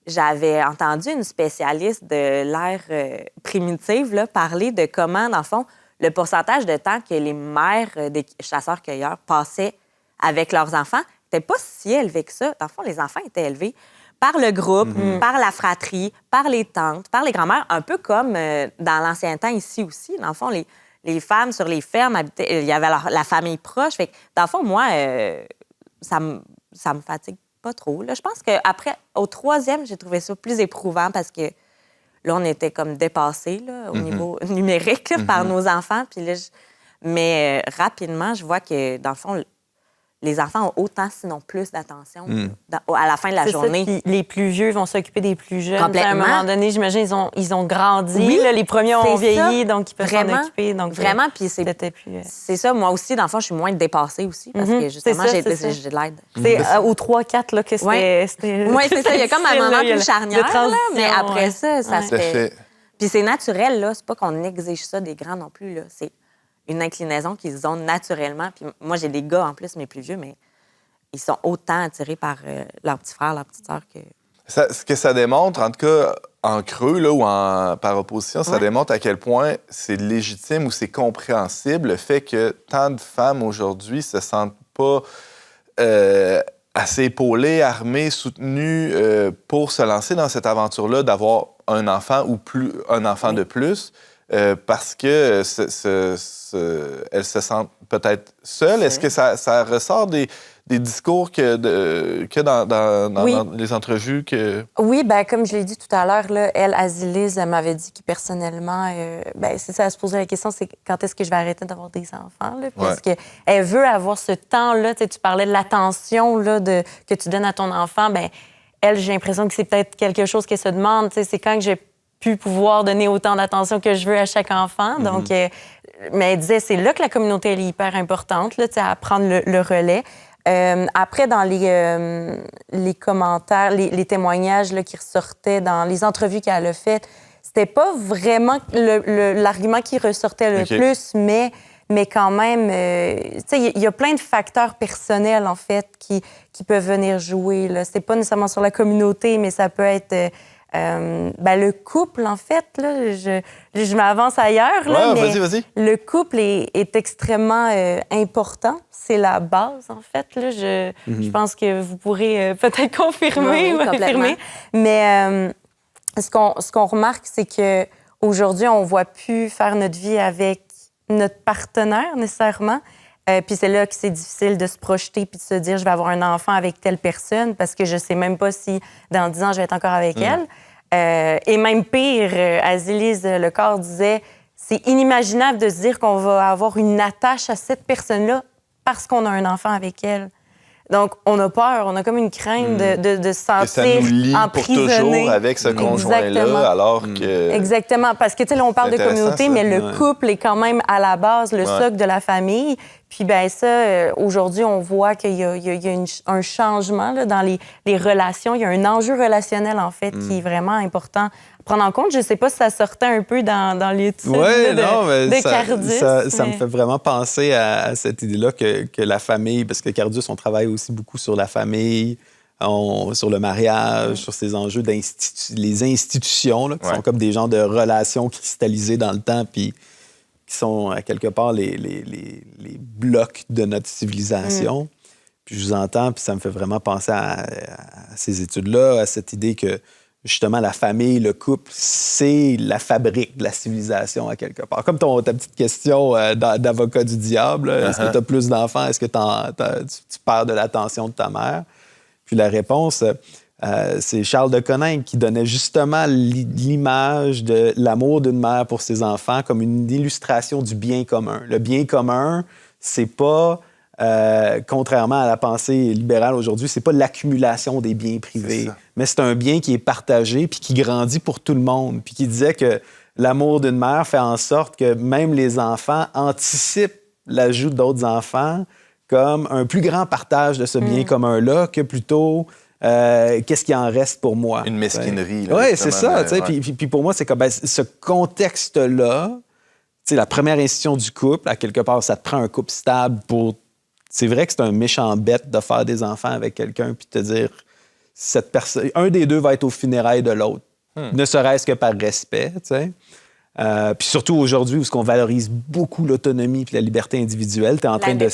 j'avais entendu une spécialiste de l'ère primitive là, parler de comment, dans le fond, le pourcentage de temps que les mères des chasseurs-cueilleurs passaient avec leurs enfants n'était pas si élevé que ça. Dans le fond, les enfants étaient élevés par le groupe, par la fratrie, par les tantes, par les grands-mères, un peu comme dans l'ancien temps ici aussi. Dans le fond, les femmes sur les fermes habitaient, il y avait la famille proche. Fait que, dans le fond, moi, ça me fatigue pas trop. Là. Je pense qu'après, au 3e, j'ai trouvé ça plus éprouvant parce que là, on était comme dépassés là, au niveau numérique là, par nos enfants. Puis là, mais rapidement, je vois que, dans le fond, les enfants ont autant, sinon plus, d'attention à la fin de la journée. Ça, puis les plus vieux vont s'occuper des plus jeunes. Complètement. À un moment donné, j'imagine, ils ont grandi. Oui, là, les premiers ont vieilli, ça. donc ils peuvent s'en occuper. Donc, vraiment, puis c'est ça. Moi aussi, dans le fond, je suis moins dépassée aussi parce que, justement, j'ai de l'aide. C'est au 3-4 là, que c'était... Oui, c'est ça. Il y a comme un moment plus charnière, là, mais après ouais. ça se fait... Puis c'est naturel, là. C'est pas qu'on exige ça des grands non plus, là. C'est une inclinaison qu'ils ont naturellement. Puis moi, j'ai des gars, en plus, mes plus vieux, mais ils sont autant attirés par leur petit frère, leur petite sœur que... Ce que ça démontre, en tout cas, en creux là, ou par opposition, ça démontre à quel point c'est légitime ou c'est compréhensible le fait que tant de femmes aujourd'hui se sentent pas assez épaulées, armées, soutenues pour se lancer dans cette aventure-là d'avoir un enfant ou un enfant de plus. Parce que elles se sentent peut-être seules. Est-ce que ça ressort des discours que dans les entrevues que... Oui, bien, comme je l'ai dit tout à l'heure, là, Azilise, elle m'avait dit que personnellement, c'est ça, elle se posait la question, c'est quand est-ce que je vais arrêter d'avoir des enfants? Là, parce qu'elle veut avoir ce temps-là. Tu parlais de l'attention là, que tu donnes à ton enfant. Bien, elle, j'ai l'impression que c'est peut-être quelque chose qu'elle se demande. C'est quand que j'ai pu pouvoir donner autant d'attention que je veux à chaque enfant. Donc, mais elle disait, c'est là que la communauté, elle est hyper importante, là, à prendre le relais. Après, dans les commentaires, les témoignages là, qui ressortaient dans les entrevues qu'elle a faites, c'était pas vraiment l'argument qui ressortait le plus, mais quand même, il y a plein de facteurs personnels, en fait, qui peuvent venir jouer. Là. C'est pas nécessairement sur la communauté, mais ça peut être le couple, en fait. Là, je m'avance ailleurs, là, mais vas-y. le couple est extrêmement important. C'est la base, en fait. Là. Je pense que vous pourrez peut-être confirmer ou affirmer. Mais ce qu'on remarque, c'est qu'aujourd'hui, on ne voit plus faire notre vie avec notre partenaire, nécessairement. Puis c'est là que c'est difficile de se projeter puis de se dire, je vais avoir un enfant avec telle personne parce que je sais même pas si dans 10 ans, je vais être encore avec elle. Et même pire, Azélise Lecor disait, c'est inimaginable de se dire qu'on va avoir une attache à cette personne-là parce qu'on a un enfant avec elle. Donc, on a peur, on a comme une crainte de se sentir ça nous lie emprisonné. pour toujours avec ce conjoint-là, alors que... Exactement, parce que, tu sais, là, on parle de communauté, mais le couple est quand même à la base, le socle de la famille. Puis, bien ça, aujourd'hui, on voit qu'il y a un changement là, dans les relations. Il y a un enjeu relationnel, en fait, qui est vraiment important à prendre en compte. Je ne sais pas si ça sortait un peu dans l'étude de Cardus. Ça me fait vraiment penser à cette idée-là que la famille, parce que Cardus, on travaille aussi beaucoup sur la famille, sur le mariage, sur ces enjeux les institutions, là, qui sont comme des genres de relations cristallisées dans le temps, puis qui sont, à quelque part, les blocs de notre civilisation. Puis je vous entends, puis ça me fait vraiment penser à ces études-là, à cette idée que, justement, la famille, le couple, c'est la fabrique de la civilisation, à quelque part. Comme ta petite question d'avocat du diable, est-ce que tu as plus d'enfants? Est-ce que tu perds de l'attention de ta mère? Puis la réponse... c'est Charles de Coninck qui donnait justement l'image de l'amour d'une mère pour ses enfants comme une illustration du bien commun. Le bien commun, c'est pas, contrairement à la pensée libérale aujourd'hui, c'est pas l'accumulation des biens privés, mais c'est un bien qui est partagé puis qui grandit pour tout le monde. Puis qui disait que l'amour d'une mère fait en sorte que même les enfants anticipent l'ajout d'autres enfants comme un plus grand partage de ce bien commun-là que plutôt... qu'est-ce qui en reste pour moi? Une mesquinerie. Oui, c'est ça. Puis pour moi, c'est comme ce contexte-là, la première institution du couple, à quelque part, ça te prend un couple stable pour... C'est vrai que c'est un méchant bête de faire des enfants avec quelqu'un puis te dire, cette personne, un des deux va être aux funérailles de l'autre, ne serait-ce que par respect, tu sais. Puis surtout aujourd'hui, où on valorise beaucoup l'autonomie puis la liberté individuelle, tu es en train de...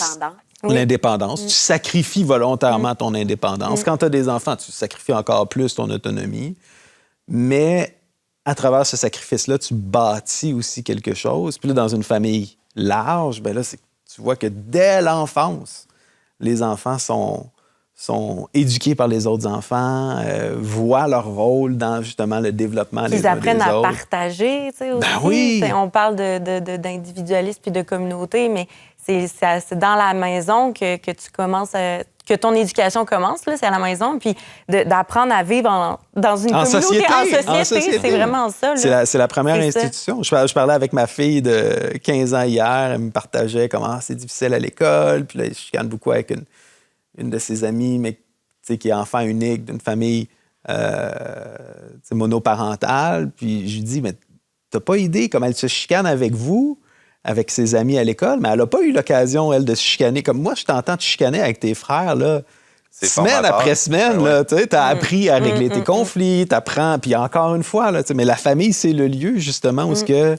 L'indépendance. Tu sacrifies volontairement ton indépendance. Quand tu as des enfants, tu sacrifies encore plus ton autonomie. Mais à travers ce sacrifice-là, tu bâtis aussi quelque chose. Puis là, dans une famille large, ben là, tu vois que dès l'enfance, les enfants sont éduqués par les autres enfants, voient leur rôle dans, justement, le développement des autres. Ils apprennent à partager, tu sais, aussi. Ben oui! On parle d'individualisme puis de communauté, mais c'est dans la maison que tu commences que ton éducation commence, là, c'est à la maison, puis d'apprendre à vivre dans une communauté, en société. C'est vraiment ça. Là. C'est la première institution. Je parlais avec ma fille de 15 ans hier, elle me partageait comment c'est difficile à l'école, puis là, je chicane beaucoup avec une de ses amies, mais qui est enfant unique d'une famille monoparentale, puis je lui dis, mais t'as pas idée comment elle se chicane avec vous, avec ses amis à l'école, mais elle n'a pas eu l'occasion, elle, de se chicaner. Comme moi, je t'entends te chicaner avec tes frères, là, semaine après semaine. Tu as appris à régler tes conflits, tu apprends. Puis encore une fois, là, mais la famille, c'est le lieu, justement, où ce que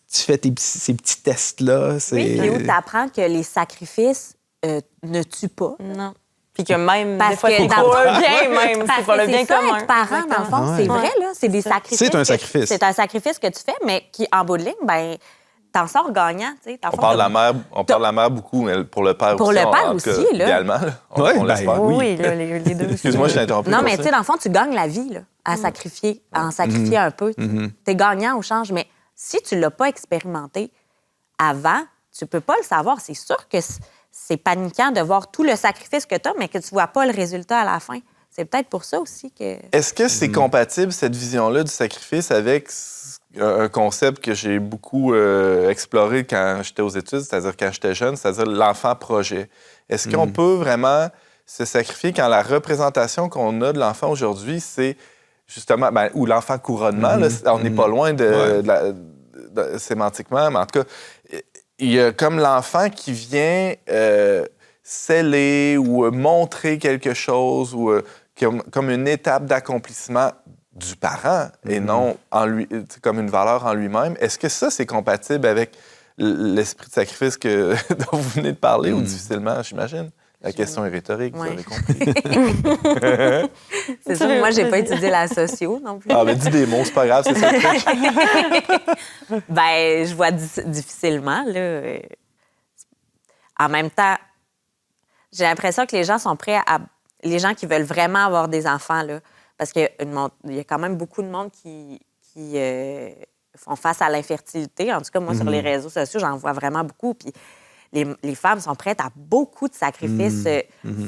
tu fais ces petits tests-là. Oui, puis où tu apprends que les sacrifices ne tuent pas. Non. Puis que même, parce des fois, que c'est pour le bien, même. C'est pour le bien commun. Être parent, dans le fond, c'est vrai, là. C'est des sacrifices. C'est un sacrifice. C'est un sacrifice que tu fais, mais qui, en bout de ligne, ben t'en sors gagnant. On parle de la mère beaucoup, mais pour le père aussi. Pour le père aussi, là. Idéalement, on l'espère. Oui, là, les deux. Excuse-moi, je t'ai interrompu. Non, mais tu sais, dans le fond, tu gagnes la vie, là, à sacrifier, à en sacrifier un peu. T'es gagnant au change, mais si tu l'as pas expérimenté avant, tu peux pas le savoir. C'est sûr que c'est paniquant de voir tout le sacrifice que tu as, mais que tu vois pas le résultat à la fin. C'est peut-être pour ça aussi que... Est-ce que c'est compatible, cette vision-là du sacrifice, avec ce un concept que j'ai beaucoup exploré quand j'étais aux études, c'est-à-dire quand j'étais jeune, c'est-à-dire l'enfant-projet. Est-ce qu'on peut vraiment se sacrifier quand la représentation qu'on a de l'enfant aujourd'hui, c'est justement, ou l'enfant couronnement, là, on n'est pas loin sémantiquement, mais en tout cas, il y a comme l'enfant qui vient sceller ou montrer quelque chose ou comme une étape d'accomplissement du parent et non en lui, comme une valeur en lui-même. Est-ce que ça, c'est compatible avec l'esprit de sacrifice dont vous venez de parler ou difficilement, j'imagine? La question est rhétorique, vous avez compris. C'est sûr, moi, j'ai pas étudié la socio non plus. Ah, mais dis des mots, c'est pas grave, c'est ça le truc. Ben, je vois difficilement, là. En même temps, j'ai l'impression que les gens sont prêts les gens qui veulent vraiment avoir des enfants, là, parce qu'il y a quand même beaucoup de monde qui font face à l'infertilité. En tout cas, moi, sur les réseaux sociaux, j'en vois vraiment beaucoup. Puis les femmes sont prêtes à beaucoup de sacrifices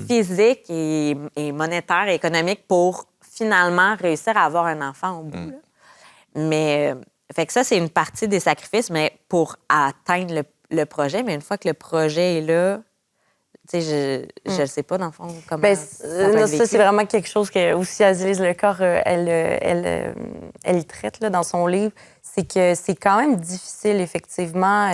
physiques et monétaires et économiques pour finalement réussir à avoir un enfant au bout. Là. Mais fait que ça, c'est une partie des sacrifices, mais pour atteindre le projet. Mais une fois que le projet est là, tu sais, je ne sais pas, dans le fond, comment ça, c'est vraiment quelque chose que aussi Azélise Lecor, elle y traite là, dans son livre. C'est que c'est quand même difficile, effectivement,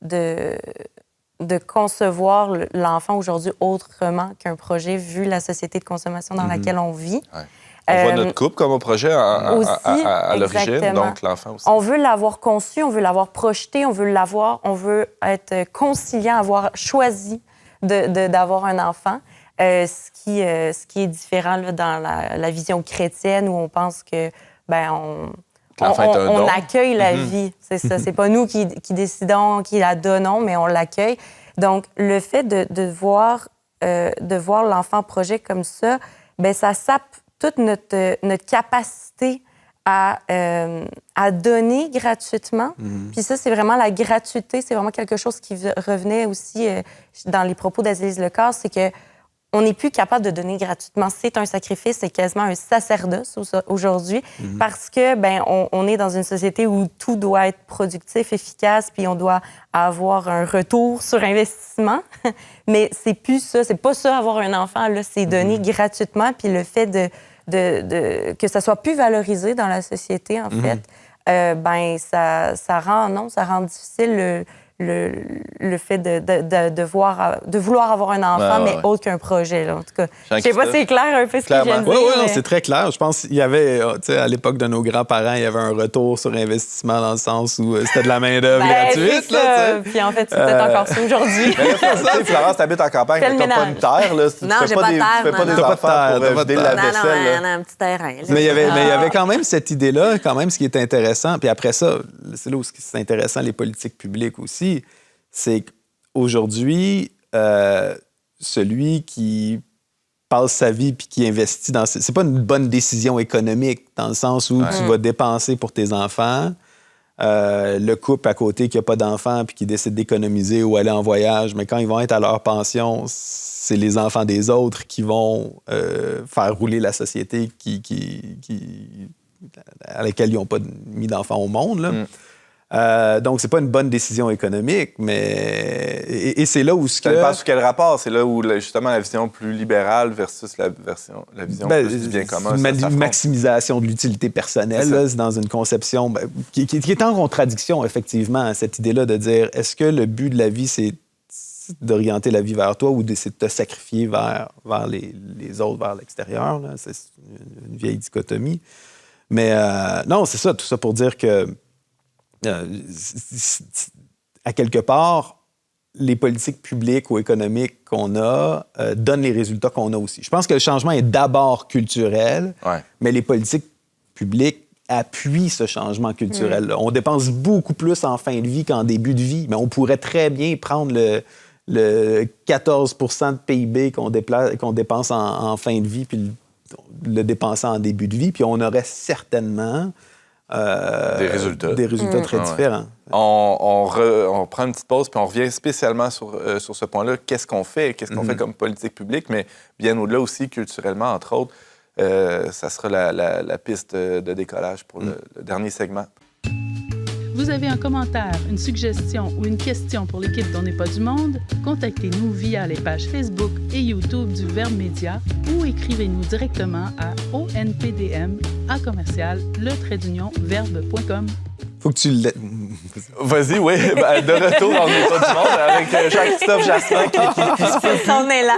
de concevoir l'enfant aujourd'hui autrement qu'un projet, vu la société de consommation dans laquelle on vit. Ouais. On voit notre couple comme un projet à l'origine, donc l'enfant aussi. On veut l'avoir conçu, on veut l'avoir projeté, on veut être conciliant, avoir choisi d'avoir un enfant, ce qui est différent là, dans la vision chrétienne où on pense que on accueille la vie. C'est ça. C'est pas nous qui décidons, qui la donnons, mais on l'accueille. Donc, le fait de voir l'enfant projet comme ça, ça sape toute notre capacité à donner gratuitement. Puis ça, c'est vraiment la gratuité. C'est vraiment quelque chose qui revenait aussi dans les propos d'Azélise Lecor, c'est que on n'est plus capable de donner gratuitement. C'est un sacrifice, c'est quasiment un sacerdoce aujourd'hui parce que on est dans une société où tout doit être productif, efficace, puis on doit avoir un retour sur investissement. Mais c'est plus ça, c'est pas ça avoir un enfant là, c'est donner gratuitement, puis le fait que ça soit plus valorisé dans la société en fait, ça rend difficile le fait de vouloir avoir un enfant, mais autre qu'un projet. Là. En tout cas, je sais pas si c'est clair un peu ce que je viens de dire. Oui, non, c'est très clair. Je pense qu'il y avait, à l'époque de nos grands-parents, il y avait un retour sur investissement dans le sens où c'était de la main-d'œuvre gratuite. Là, puis en fait, c'est peut-être encore ça aujourd'hui. Florence, t'habites en campagne, t'as pas une terre. Là, non, j'ai pas de terre. Tu fais pas des enfants pour vider la vaisselle. Non, un petit terrain. Là. Mais il y avait quand même cette idée-là, quand même, ce qui est intéressant. Puis après ça, c'est là où c'est intéressant, les politiques publiques aussi. C'est qu'aujourd'hui, celui qui passe sa vie puis qui investit dans... C'est pas une bonne décision économique dans le sens où tu vas dépenser pour tes enfants. Le couple à côté qui n'a pas d'enfants puis qui décide d'économiser ou aller en voyage, mais quand ils vont être à leur pension, c'est les enfants des autres qui vont faire rouler la société à laquelle ils n'ont pas mis d'enfants au monde, là. Donc, c'est pas une bonne décision économique, mais... Et c'est là où... Ça dépend sous quel rapport? C'est là où, justement, la vision plus libérale versus la vision plus du bien commun. Une maximisation de l'utilité personnelle, là, c'est dans une conception qui est en contradiction, effectivement, cette idée-là de dire, est-ce que le but de la vie, c'est d'orienter la vie vers toi ou c'est de te sacrifier vers les autres, vers l'extérieur? Là? C'est une vieille dichotomie. Mais non, c'est ça, tout ça pour dire que à quelque part, les politiques publiques ou économiques qu'on a donnent les résultats qu'on a aussi. Je pense que le changement est d'abord culturel, mais les politiques publiques appuient ce changement culturel. On dépense beaucoup plus en fin de vie qu'en début de vie, mais on pourrait très bien prendre le 14 % de PIB qu'on dépense en fin de vie puis le dépenser en début de vie, puis on aurait certainement... des résultats très différents. On prend une petite pause, puis on revient spécialement sur ce point-là. Qu'est-ce qu'on fait? Qu'est-ce qu'on fait comme politique publique? Mais bien au-delà aussi, culturellement, entre autres. ça sera la piste de décollage pour le dernier segment. Vous avez un commentaire, une suggestion ou une question pour l'équipe d'On n'est pas du monde? Contactez-nous via les pages Facebook et YouTube du Verbe Média ou écrivez-nous directement à onpdm@le-verbe.com. Faut que tu le... Vas-y, oui. De retour, on n'est pas du monde avec Jean-Christophe Jasmin qui se peut plus. On est là.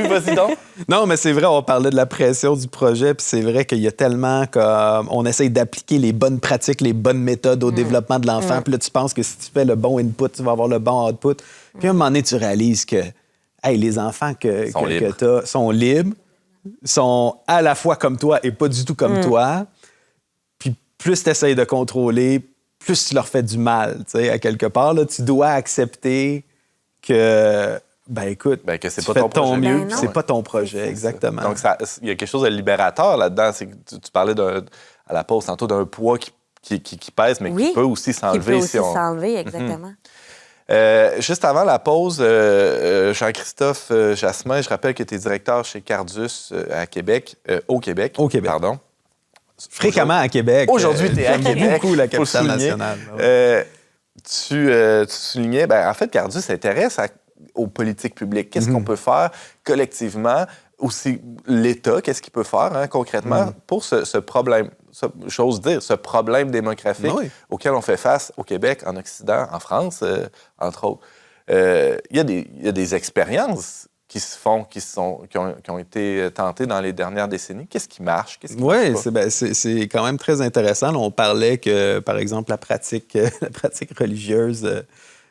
Vas-y donc. Non, mais c'est vrai, on parlait de la pression du projet, puis c'est vrai qu'il y a tellement qu'on essaye d'appliquer les bonnes pratiques, les bonnes méthodes au développement de l'enfant. Puis là, tu penses que si tu fais le bon input, tu vas avoir le bon output. Puis à un moment donné, tu réalises que les enfants que tu as sont libres, sont à la fois comme toi et pas du tout comme toi. Puis plus tu essayes de contrôler, plus tu leur fais du mal. À quelque part, là, tu dois accepter que... écoute, que c'est tu pas fais ton projet. ton mieux, Ben non. c'est pas ton projet, exactement. Donc, il y a quelque chose de libérateur là-dedans. C'est que tu parlais à la pause tantôt d'un poids qui pèse, mais qui peut aussi s'enlever. Qui peut aussi s'enlever, exactement. Juste avant la pause, Jean-Christophe Jasmin, je rappelle que tu es directeur chez Cardus à Québec, au Québec. Au Québec. Pardon. Fréquemment à Québec. Aujourd'hui, tu es à Québec. J'aime beaucoup la capitale nationale. Tu soulignais, en fait, Cardus s'intéresse aux politiques publiques. Qu'est-ce qu'on peut faire collectivement? Aussi, l'État, qu'est-ce qu'il peut faire concrètement pour ce problème, ce problème démographique auquel on fait face au Québec, en Occident, en France, entre autres. Il y a des expériences qui se font, qui ont été tentées dans les dernières décennies. Qu'est-ce qui marche? Oui, c'est quand même très intéressant. Là, on parlait que, par exemple, la pratique religieuse,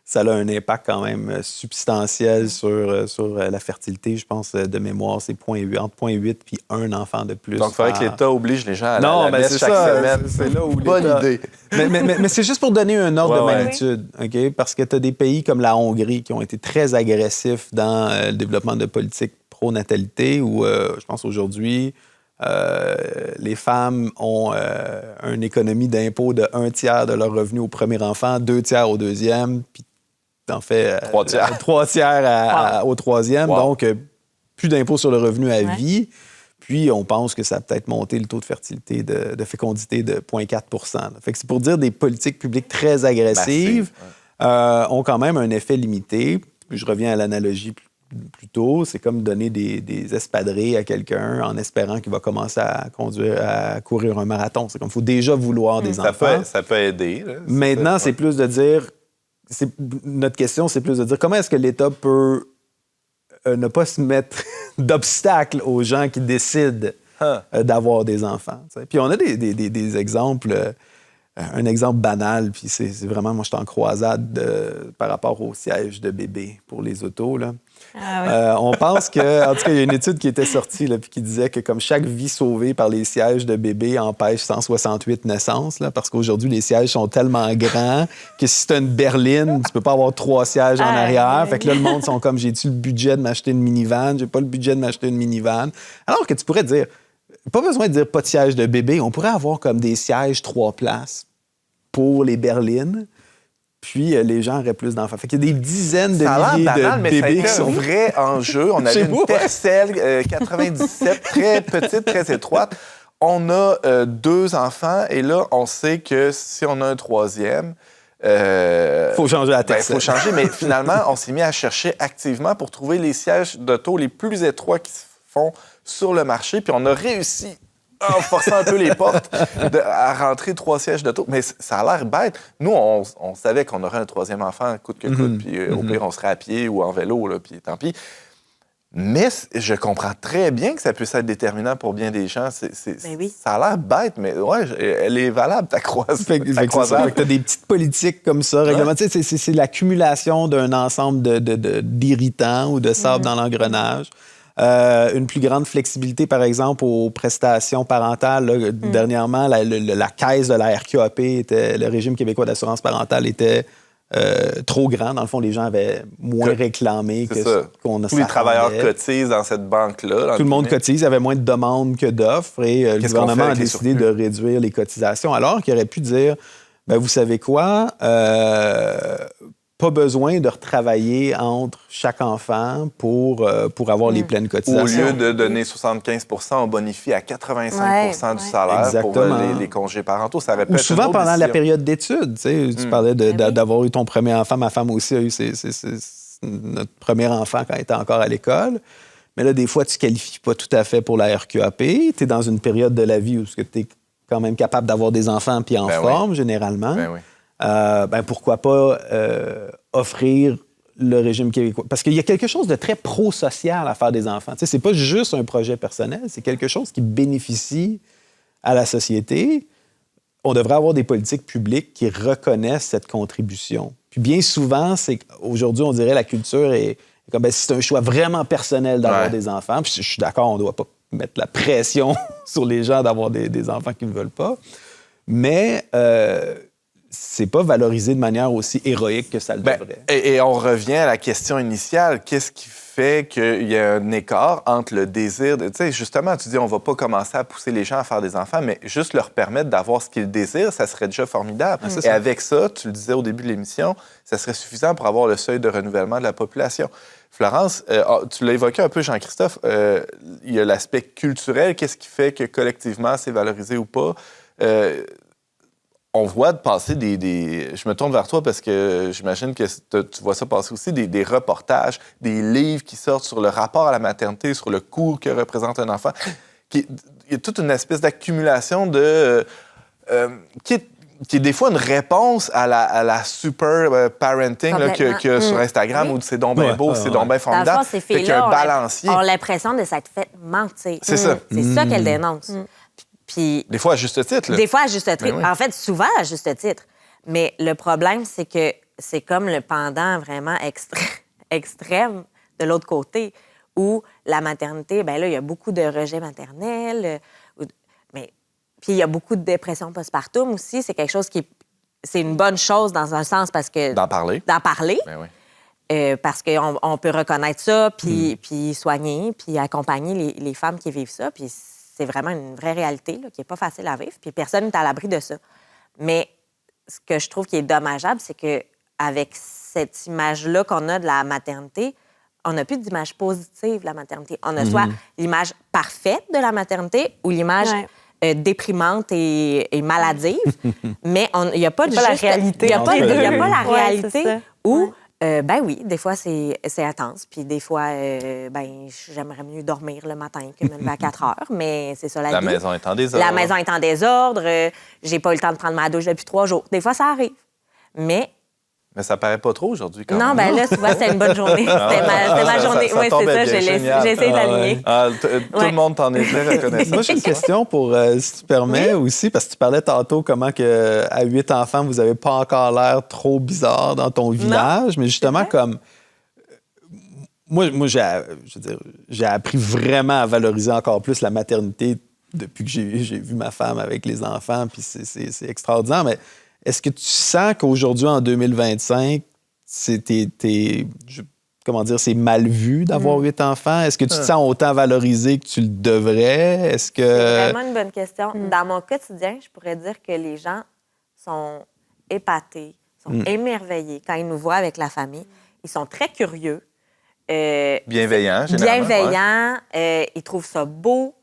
ça a un impact quand même substantiel sur la fertilité. Je pense, de mémoire, c'est entre 0,8 puis 1 enfant de plus. Donc, il faudrait que l'État oblige les gens à la messe chaque semaine. C'est là où Bonne idée. Mais c'est juste pour donner un ordre de magnitude, OK? Parce que tu as des pays comme la Hongrie qui ont été très agressifs dans le développement de politiques pro-natalité, où je pense aujourd'hui, les femmes ont une économie d'impôt de 1/3 de leur revenu au premier enfant, 2/3 au deuxième, puis en fait 3/3 au troisième. Wow. Donc, plus d'impôt sur le revenu à vie. Puis, on pense que ça a peut-être monté le taux de fertilité, de fécondité de 0,4 %. Fait que c'est pour dire des politiques publiques très agressives ont quand même un effet limité. Puis, je reviens à l'analogie plus tôt. C'est comme donner des espadrilles à quelqu'un en espérant qu'il va commencer à courir un marathon. C'est comme il faut déjà vouloir des enfants. Ça peut aider. Là. Maintenant, c'est plus de dire... Notre question, c'est plus de dire comment est-ce que l'État peut ne pas se mettre d'obstacles aux gens qui décident d'avoir des enfants. T'sais. Puis on a des exemples, un exemple banal, puis c'est vraiment, moi, je suis en croisade par rapport au siège de bébé pour les autos. Là. On pense que, en tout cas, il y a une étude qui était sortie là, puis qui disait que comme chaque vie sauvée par les sièges de bébé empêche 168 naissances, là, parce qu'aujourd'hui, les sièges sont tellement grands que si tu as une berline, tu peux pas avoir 3 sièges en arrière. Fait que là, le monde sont comme, j'ai-tu le budget de m'acheter une minivan? J'ai pas le budget de m'acheter une minivan. Alors que tu pourrais dire, pas besoin de dire pas de siège de bébé, on pourrait avoir comme des sièges 3 places pour les berlines. Puis les gens auraient plus d'enfants. Fait qu'il y a des dizaines de milliers de bébés qui sont... un vrai enjeu. On avait une Tercel 97, très petite, très étroite. On a 2 enfants et là, on sait que si on a un 3e... faut changer la Tercel. Il faut changer, mais finalement, on s'est mis à chercher activement pour trouver les sièges d'auto les plus étroits qui se font sur le marché. Puis on a réussi... en forçant un peu les portes, à rentrer 3 sièges d'auto. Mais ça a l'air bête. Nous, on savait qu'on aurait un 3e enfant, coûte que coûte, puis au pire, on serait à pied ou en vélo, là, puis tant pis. Mais je comprends très bien que ça puisse être déterminant pour bien des gens. Ça a l'air bête, mais elle est valable, ta croisade. Tu as des petites politiques comme ça, réglementées. C'est l'accumulation d'un ensemble d'irritants ou de sable dans l'engrenage. Une plus grande flexibilité, par exemple, aux prestations parentales. Là, dernièrement, la caisse de la RQAP, le régime québécois d'assurance parentale, était trop grand. Dans le fond, les gens avaient moins réclamé que ce qu'on a. Tous les travailleurs cotisent dans cette banque-là. Tout le monde cotise, il y avait moins de demandes que d'offres. Et le gouvernement a décidé de réduire les cotisations. Alors qu'il aurait pu dire, vous savez quoi, pas besoin de retravailler entre chaque enfant pour avoir les pleines cotisations. Au lieu de donner 75 on bonifie à 85 du salaire pour les congés parentaux. Ça répète. Ou souvent pendant la période d'études. Tu parlais d'avoir eu ton premier enfant. Ma femme aussi a eu notre premier enfant quand elle était encore à l'école. Mais là, des fois, tu ne qualifies pas tout à fait pour la RQAP. Tu es dans une période de la vie où tu es quand même capable d'avoir des enfants puis en forme, généralement. Pourquoi pas offrir le régime québécois? Parce qu'il y a quelque chose de très pro-social à faire des enfants. Tu sais, c'est pas juste un projet personnel, c'est quelque chose qui bénéficie à la société. On devrait avoir des politiques publiques qui reconnaissent cette contribution. Puis bien souvent, c'est qu'aujourd'hui, on dirait la culture est comme c'est un choix vraiment personnel d'avoir des enfants. Puis je suis d'accord, on ne doit pas mettre la pression sur les gens d'avoir des enfants qu'ils ne veulent pas. Mais c'est pas valorisé de manière aussi héroïque que ça le devrait. Et on revient à la question initiale. Qu'est-ce qui fait qu'il y a un écart entre le désir de... Tu sais, justement, tu dis on va pas commencer à pousser les gens à faire des enfants, mais juste leur permettre d'avoir ce qu'ils désirent, ça serait déjà formidable. Et avec ça, tu le disais au début de l'émission, ça serait suffisant pour avoir le seuil de renouvellement de la population. Florence, tu l'as évoqué un peu, Jean-Christophe, il y a l'aspect culturel. Qu'est-ce qui fait que collectivement, c'est valorisé ou pas? On voit passer Je me tourne vers toi parce que j'imagine que tu vois ça passer aussi, des reportages, des livres qui sortent sur le rapport à la maternité, sur le coût que représente un enfant. Il y a toute une espèce d'accumulation qui est des fois une réponse à la super parenting là, qu'il y a sur Instagram où c'est donc bien beau, c'est donc bien formidable. Dans le fond, ces filles-là un balancier. ont l'impression de s'être fait mentir. C'est ça. C'est ça qu'elles dénoncent. Puis, des fois à juste titre. Là. Des fois à juste titre. En fait, souvent à juste titre. Mais le problème, c'est que c'est comme le pendant vraiment extrême de l'autre côté, où la maternité, bien là, il y a beaucoup de rejet maternel, mais puis il y a beaucoup de dépression postpartum aussi. C'est quelque chose c'est une bonne chose dans un sens parce que... D'en parler. Ben oui. Parce qu'on peut reconnaître ça, puis soigner, puis accompagner les femmes qui vivent ça, puis c'est vraiment une vraie réalité là, qui n'est pas facile à vivre, puis personne n'est à l'abri de ça. Mais ce que je trouve qui est dommageable, c'est qu'avec cette image-là qu'on a de la maternité, on n'a plus d'image positive de la maternité. On a soit l'image parfaite de la maternité ou l'image déprimante et maladive, mais il n'y a pas de la réalité. Il n'y a pas la réalité où... Ben oui, des fois, c'est intense. Puis des fois, j'aimerais mieux dormir le matin que me lever à 4 heures, mais c'est ça la vie. La maison est en désordre. La maison est en désordre. J'ai pas eu le temps de prendre ma douche depuis 3 jours. Des fois, ça arrive. Mais ça paraît pas trop aujourd'hui, quand même. Non, ben là, souvent, c'était une bonne journée. C'était ma journée. Oui, c'est ça. J'ai essayé d'aligner. Tout le monde t'en est très reconnaissant. Moi, j'ai une question pour, si tu permets, aussi, parce que tu parlais tantôt comment à 8 enfants, vous n'avez pas encore l'air trop bizarre dans ton village. Mais justement, comme... Moi j'ai appris vraiment à valoriser encore plus la maternité depuis que j'ai vu ma femme avec les enfants, puis c'est extraordinaire, mais... Est-ce que tu sens qu'aujourd'hui, en 2025, c'est mal vu d'avoir 8 enfants? Est-ce que tu te sens autant valorisé que tu le devrais? Est-ce que... C'est vraiment une bonne question. Dans mon quotidien, je pourrais dire que les gens sont épatés, sont émerveillés quand ils nous voient avec la famille. Ils sont très curieux. Bienveillants, généralement. Bienveillants. Ils trouvent ça beau.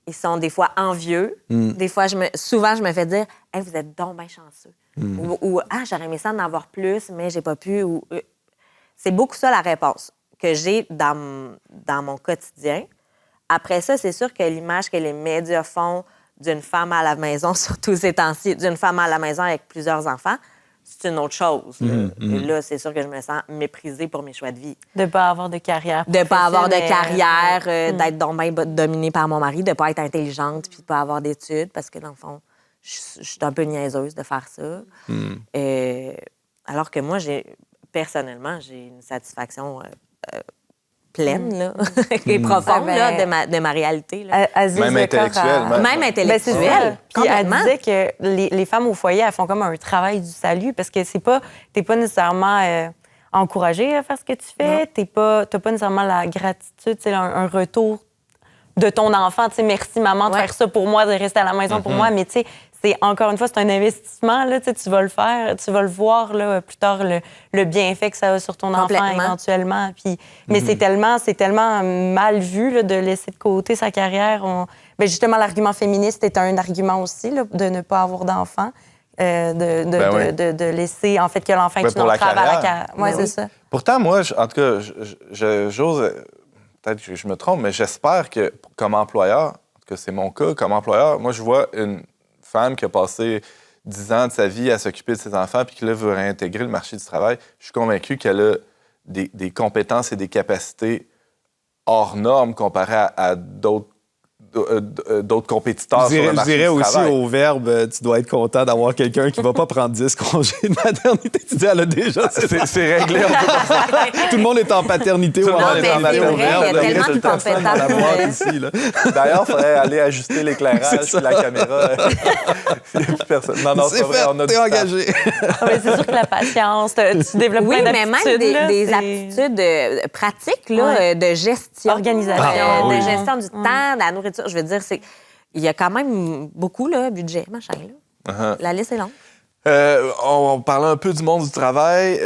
Ils sont des fois envieux. Des fois, souvent, je me fais dire « Hey, vous êtes donc bien chanceux. » Ou « Ah, j'aurais aimé ça d'en avoir plus, mais j'ai pas pu. » C'est beaucoup ça la réponse que j'ai dans mon quotidien. Après ça, c'est sûr que l'image que les médias font d'une femme à la maison, surtout ces temps-ci, d'une femme à la maison avec plusieurs enfants, c'est une autre chose. Et là, c'est sûr que je me sens méprisée pour mes choix de vie. De ne pas avoir de carrière. De ne pas avoir de carrière, d'être donc bien dominée par mon mari, de ne pas être intelligente puis de ne pas avoir d'études, parce que, dans le fond, je suis un peu niaiseuse de faire ça. Alors que moi, personnellement, j'ai une satisfaction pleine, là, et profonde là, de ma réalité. Là. Même intellectuelle. Même intellectuelle. Puis elle disait que les femmes au foyer, elles font comme un travail du salut parce que t'es pas nécessairement encouragée à faire ce que tu fais. T'as pas nécessairement la gratitude, un retour de ton enfant. Merci, maman, de faire ça pour moi, de rester à la maison pour moi. Mais c'est encore une fois, c'est un investissement. Là, tu vas le faire, tu vas le voir là, plus tard, le bienfait que ça a sur ton enfant éventuellement. Puis, mais c'est tellement mal vu là, de laisser de côté sa carrière. Bien, justement, l'argument féministe est un argument aussi là, de ne pas avoir d'enfant. De laisser, en fait, que l'enfant ait une entrave à la carrière. Oui, c'est ça. Pourtant, moi, en tout cas, j'ose... Peut-être que je me trompe, mais j'espère que, comme employeur, en tout cas, c'est mon cas, comme employeur, moi, je vois une femme qui a passé 10 ans de sa vie à s'occuper de ses enfants puis qui, là, veut réintégrer le marché du travail. Je suis convaincu qu'elle a des compétences et des capacités hors normes comparées à d'autres compétiteurs sur le marché du travail. Je dirais aussi au verbe, tu dois être content d'avoir quelqu'un qui ne va pas prendre 10 congés de maternité. Tu dis, elle a déjà... C'est réglé. Tout le monde est en paternité ou en maternité au verbe. Il y a tellement de compétences. D'ailleurs, il faudrait aller ajuster l'éclairage et la caméra. Personne. Non, c'est vrai, on a t'es engagé. C'est sûr que la patience, tu développes plein d'aptitudes. Oui, mais même des aptitudes pratiques là, de gestion. Organisation. De gestion du temps, de la nourriture. Je veux dire, il y a quand même beaucoup, là, budget, machin, là. La liste est longue. On parlait un peu du monde du travail.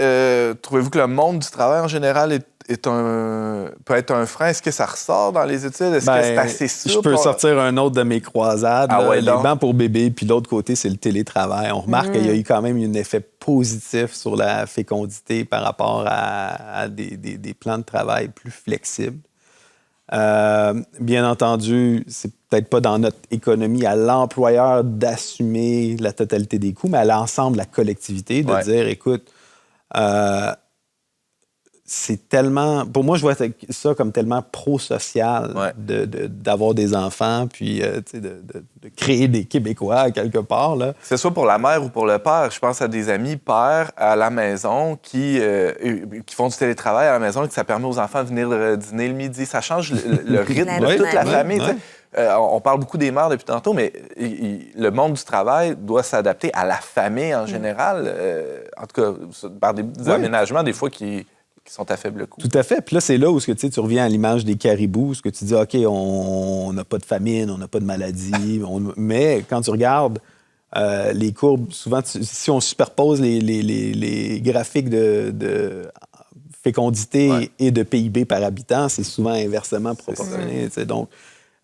Trouvez-vous que le monde du travail, en général, peut être un frein? Est-ce que ça ressort dans les études? Est-ce que c'est assez souple? Je peux sortir un autre de mes croisades. Les bancs pour bébés, puis l'autre côté, c'est le télétravail. On remarque qu'il y a eu quand même un effet positif sur la fécondité par rapport à des plans de travail plus flexibles. Bien entendu, c'est peut-être pas dans notre économie à l'employeur d'assumer la totalité des coûts, mais à l'ensemble de la collectivité de dire, écoute, c'est tellement... Pour moi, je vois ça comme tellement pro-social d'avoir des enfants, puis de créer des Québécois quelque part. Là. Que ce soit pour la mère ou pour le père. Je pense à des amis pères à la maison qui font du télétravail à la maison et que ça permet aux enfants de venir dîner le midi. Ça change le rythme de toute la famille. On parle beaucoup des mères depuis tantôt, mais le monde du travail doit s'adapter à la famille en général. En tout cas, par des aménagements, des fois, qui sont à faible coût. Tout à fait. Puis là, c'est là où tu reviens à l'image des caribous, où tu dis, OK, on n'a pas de famine, on n'a pas de maladie. Mais quand tu regardes les courbes, souvent, si on superpose les graphiques de fécondité et de PIB par habitant, c'est souvent inversement proportionné. Donc,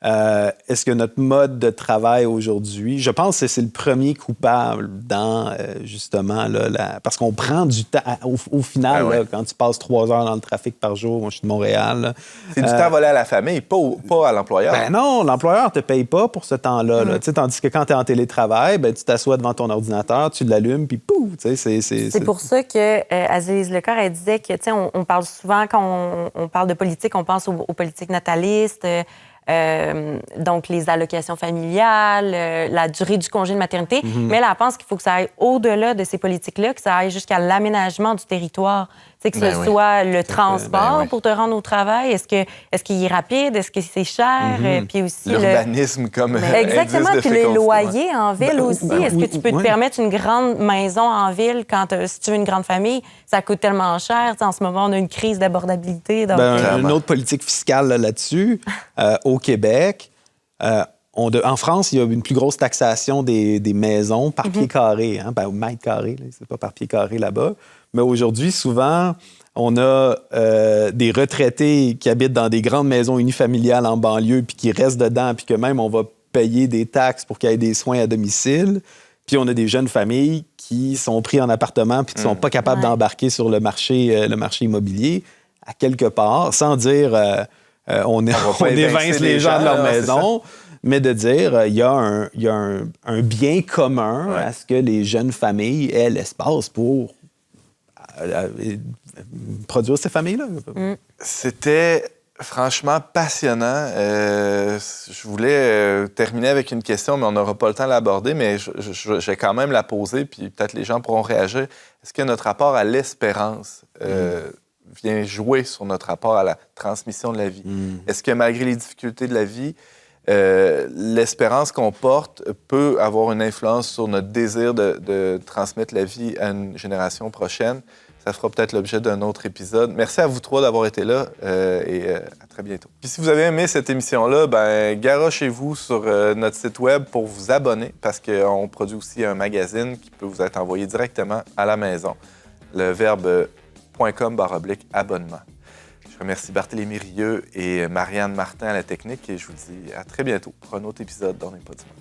est-ce que notre mode de travail aujourd'hui, je pense que c'est le premier coupable dans, justement, là, parce qu'on prend du temps, au final, là, quand tu passes 3 heures dans le trafic par jour, moi je suis de Montréal. Là, c'est du temps volé à la famille, pas à l'employeur. Ben non, l'employeur ne te paye pas pour ce temps-là. Là, tandis que quand tu es en télétravail, ben, tu t'assois devant ton ordinateur, tu l'allumes, puis pouf! C'est pour ça que Azélise Lecor, elle disait que, on parle souvent, quand on parle de politique, on pense aux politiques natalistes, donc les allocations familiales, la durée du congé de maternité. Mais elle pense qu'il faut que ça aille au-delà de ces politiques-là, que ça aille jusqu'à l'aménagement du territoire. Que ce soit le transport pour te rendre au travail. Est-ce qu'il est rapide? Est-ce que c'est cher? Puis aussi l'urbanisme comme exactement. Puis les loyers en ville aussi. Est-ce que tu peux te permettre une grande maison en ville quand si tu veux une grande famille? Ça coûte tellement cher. En ce moment, on a une crise d'abordabilité. Donc... une autre politique fiscale là-dessus. Au Québec, en France, il y a une plus grosse taxation des maisons par pied carré, au mètre carré, c'est pas par pied carré là-bas. Mais aujourd'hui, souvent, on a des retraités qui habitent dans des grandes maisons unifamiliales en banlieue puis qui restent dedans, puis que même on va payer des taxes pour qu'il y ait des soins à domicile. Puis on a des jeunes familles qui sont pris en appartement puis qui sont pas capables d'embarquer sur le marché immobilier, à quelque part, sans dire... on évince les gens de leur maison, mais de dire il y a un bien commun à ce que les jeunes familles aient l'espace pour produire ces familles-là. C'était franchement passionnant. Je voulais terminer avec une question, mais on n'aura pas le temps de l'aborder, mais je vais quand même la poser, puis peut-être les gens pourront réagir. Est-ce que notre rapport à l'espérance vient jouer sur notre rapport à la transmission de la vie? Est-ce que malgré les difficultés de la vie, l'espérance qu'on porte peut avoir une influence sur notre désir de transmettre la vie à une génération prochaine? Ça fera peut-être l'objet d'un autre épisode. Merci à vous trois d'avoir été là et à très bientôt. Puis si vous avez aimé cette émission-là, garochez-vous sur notre site web pour vous abonner parce qu'on produit aussi un magazine qui peut vous être envoyé directement à la maison. Le verbe.com/abonnement. Je remercie Barthélémy Rieu et Marianne Martin à la technique et je vous dis à très bientôt pour un autre épisode d'On n'est pas du monde.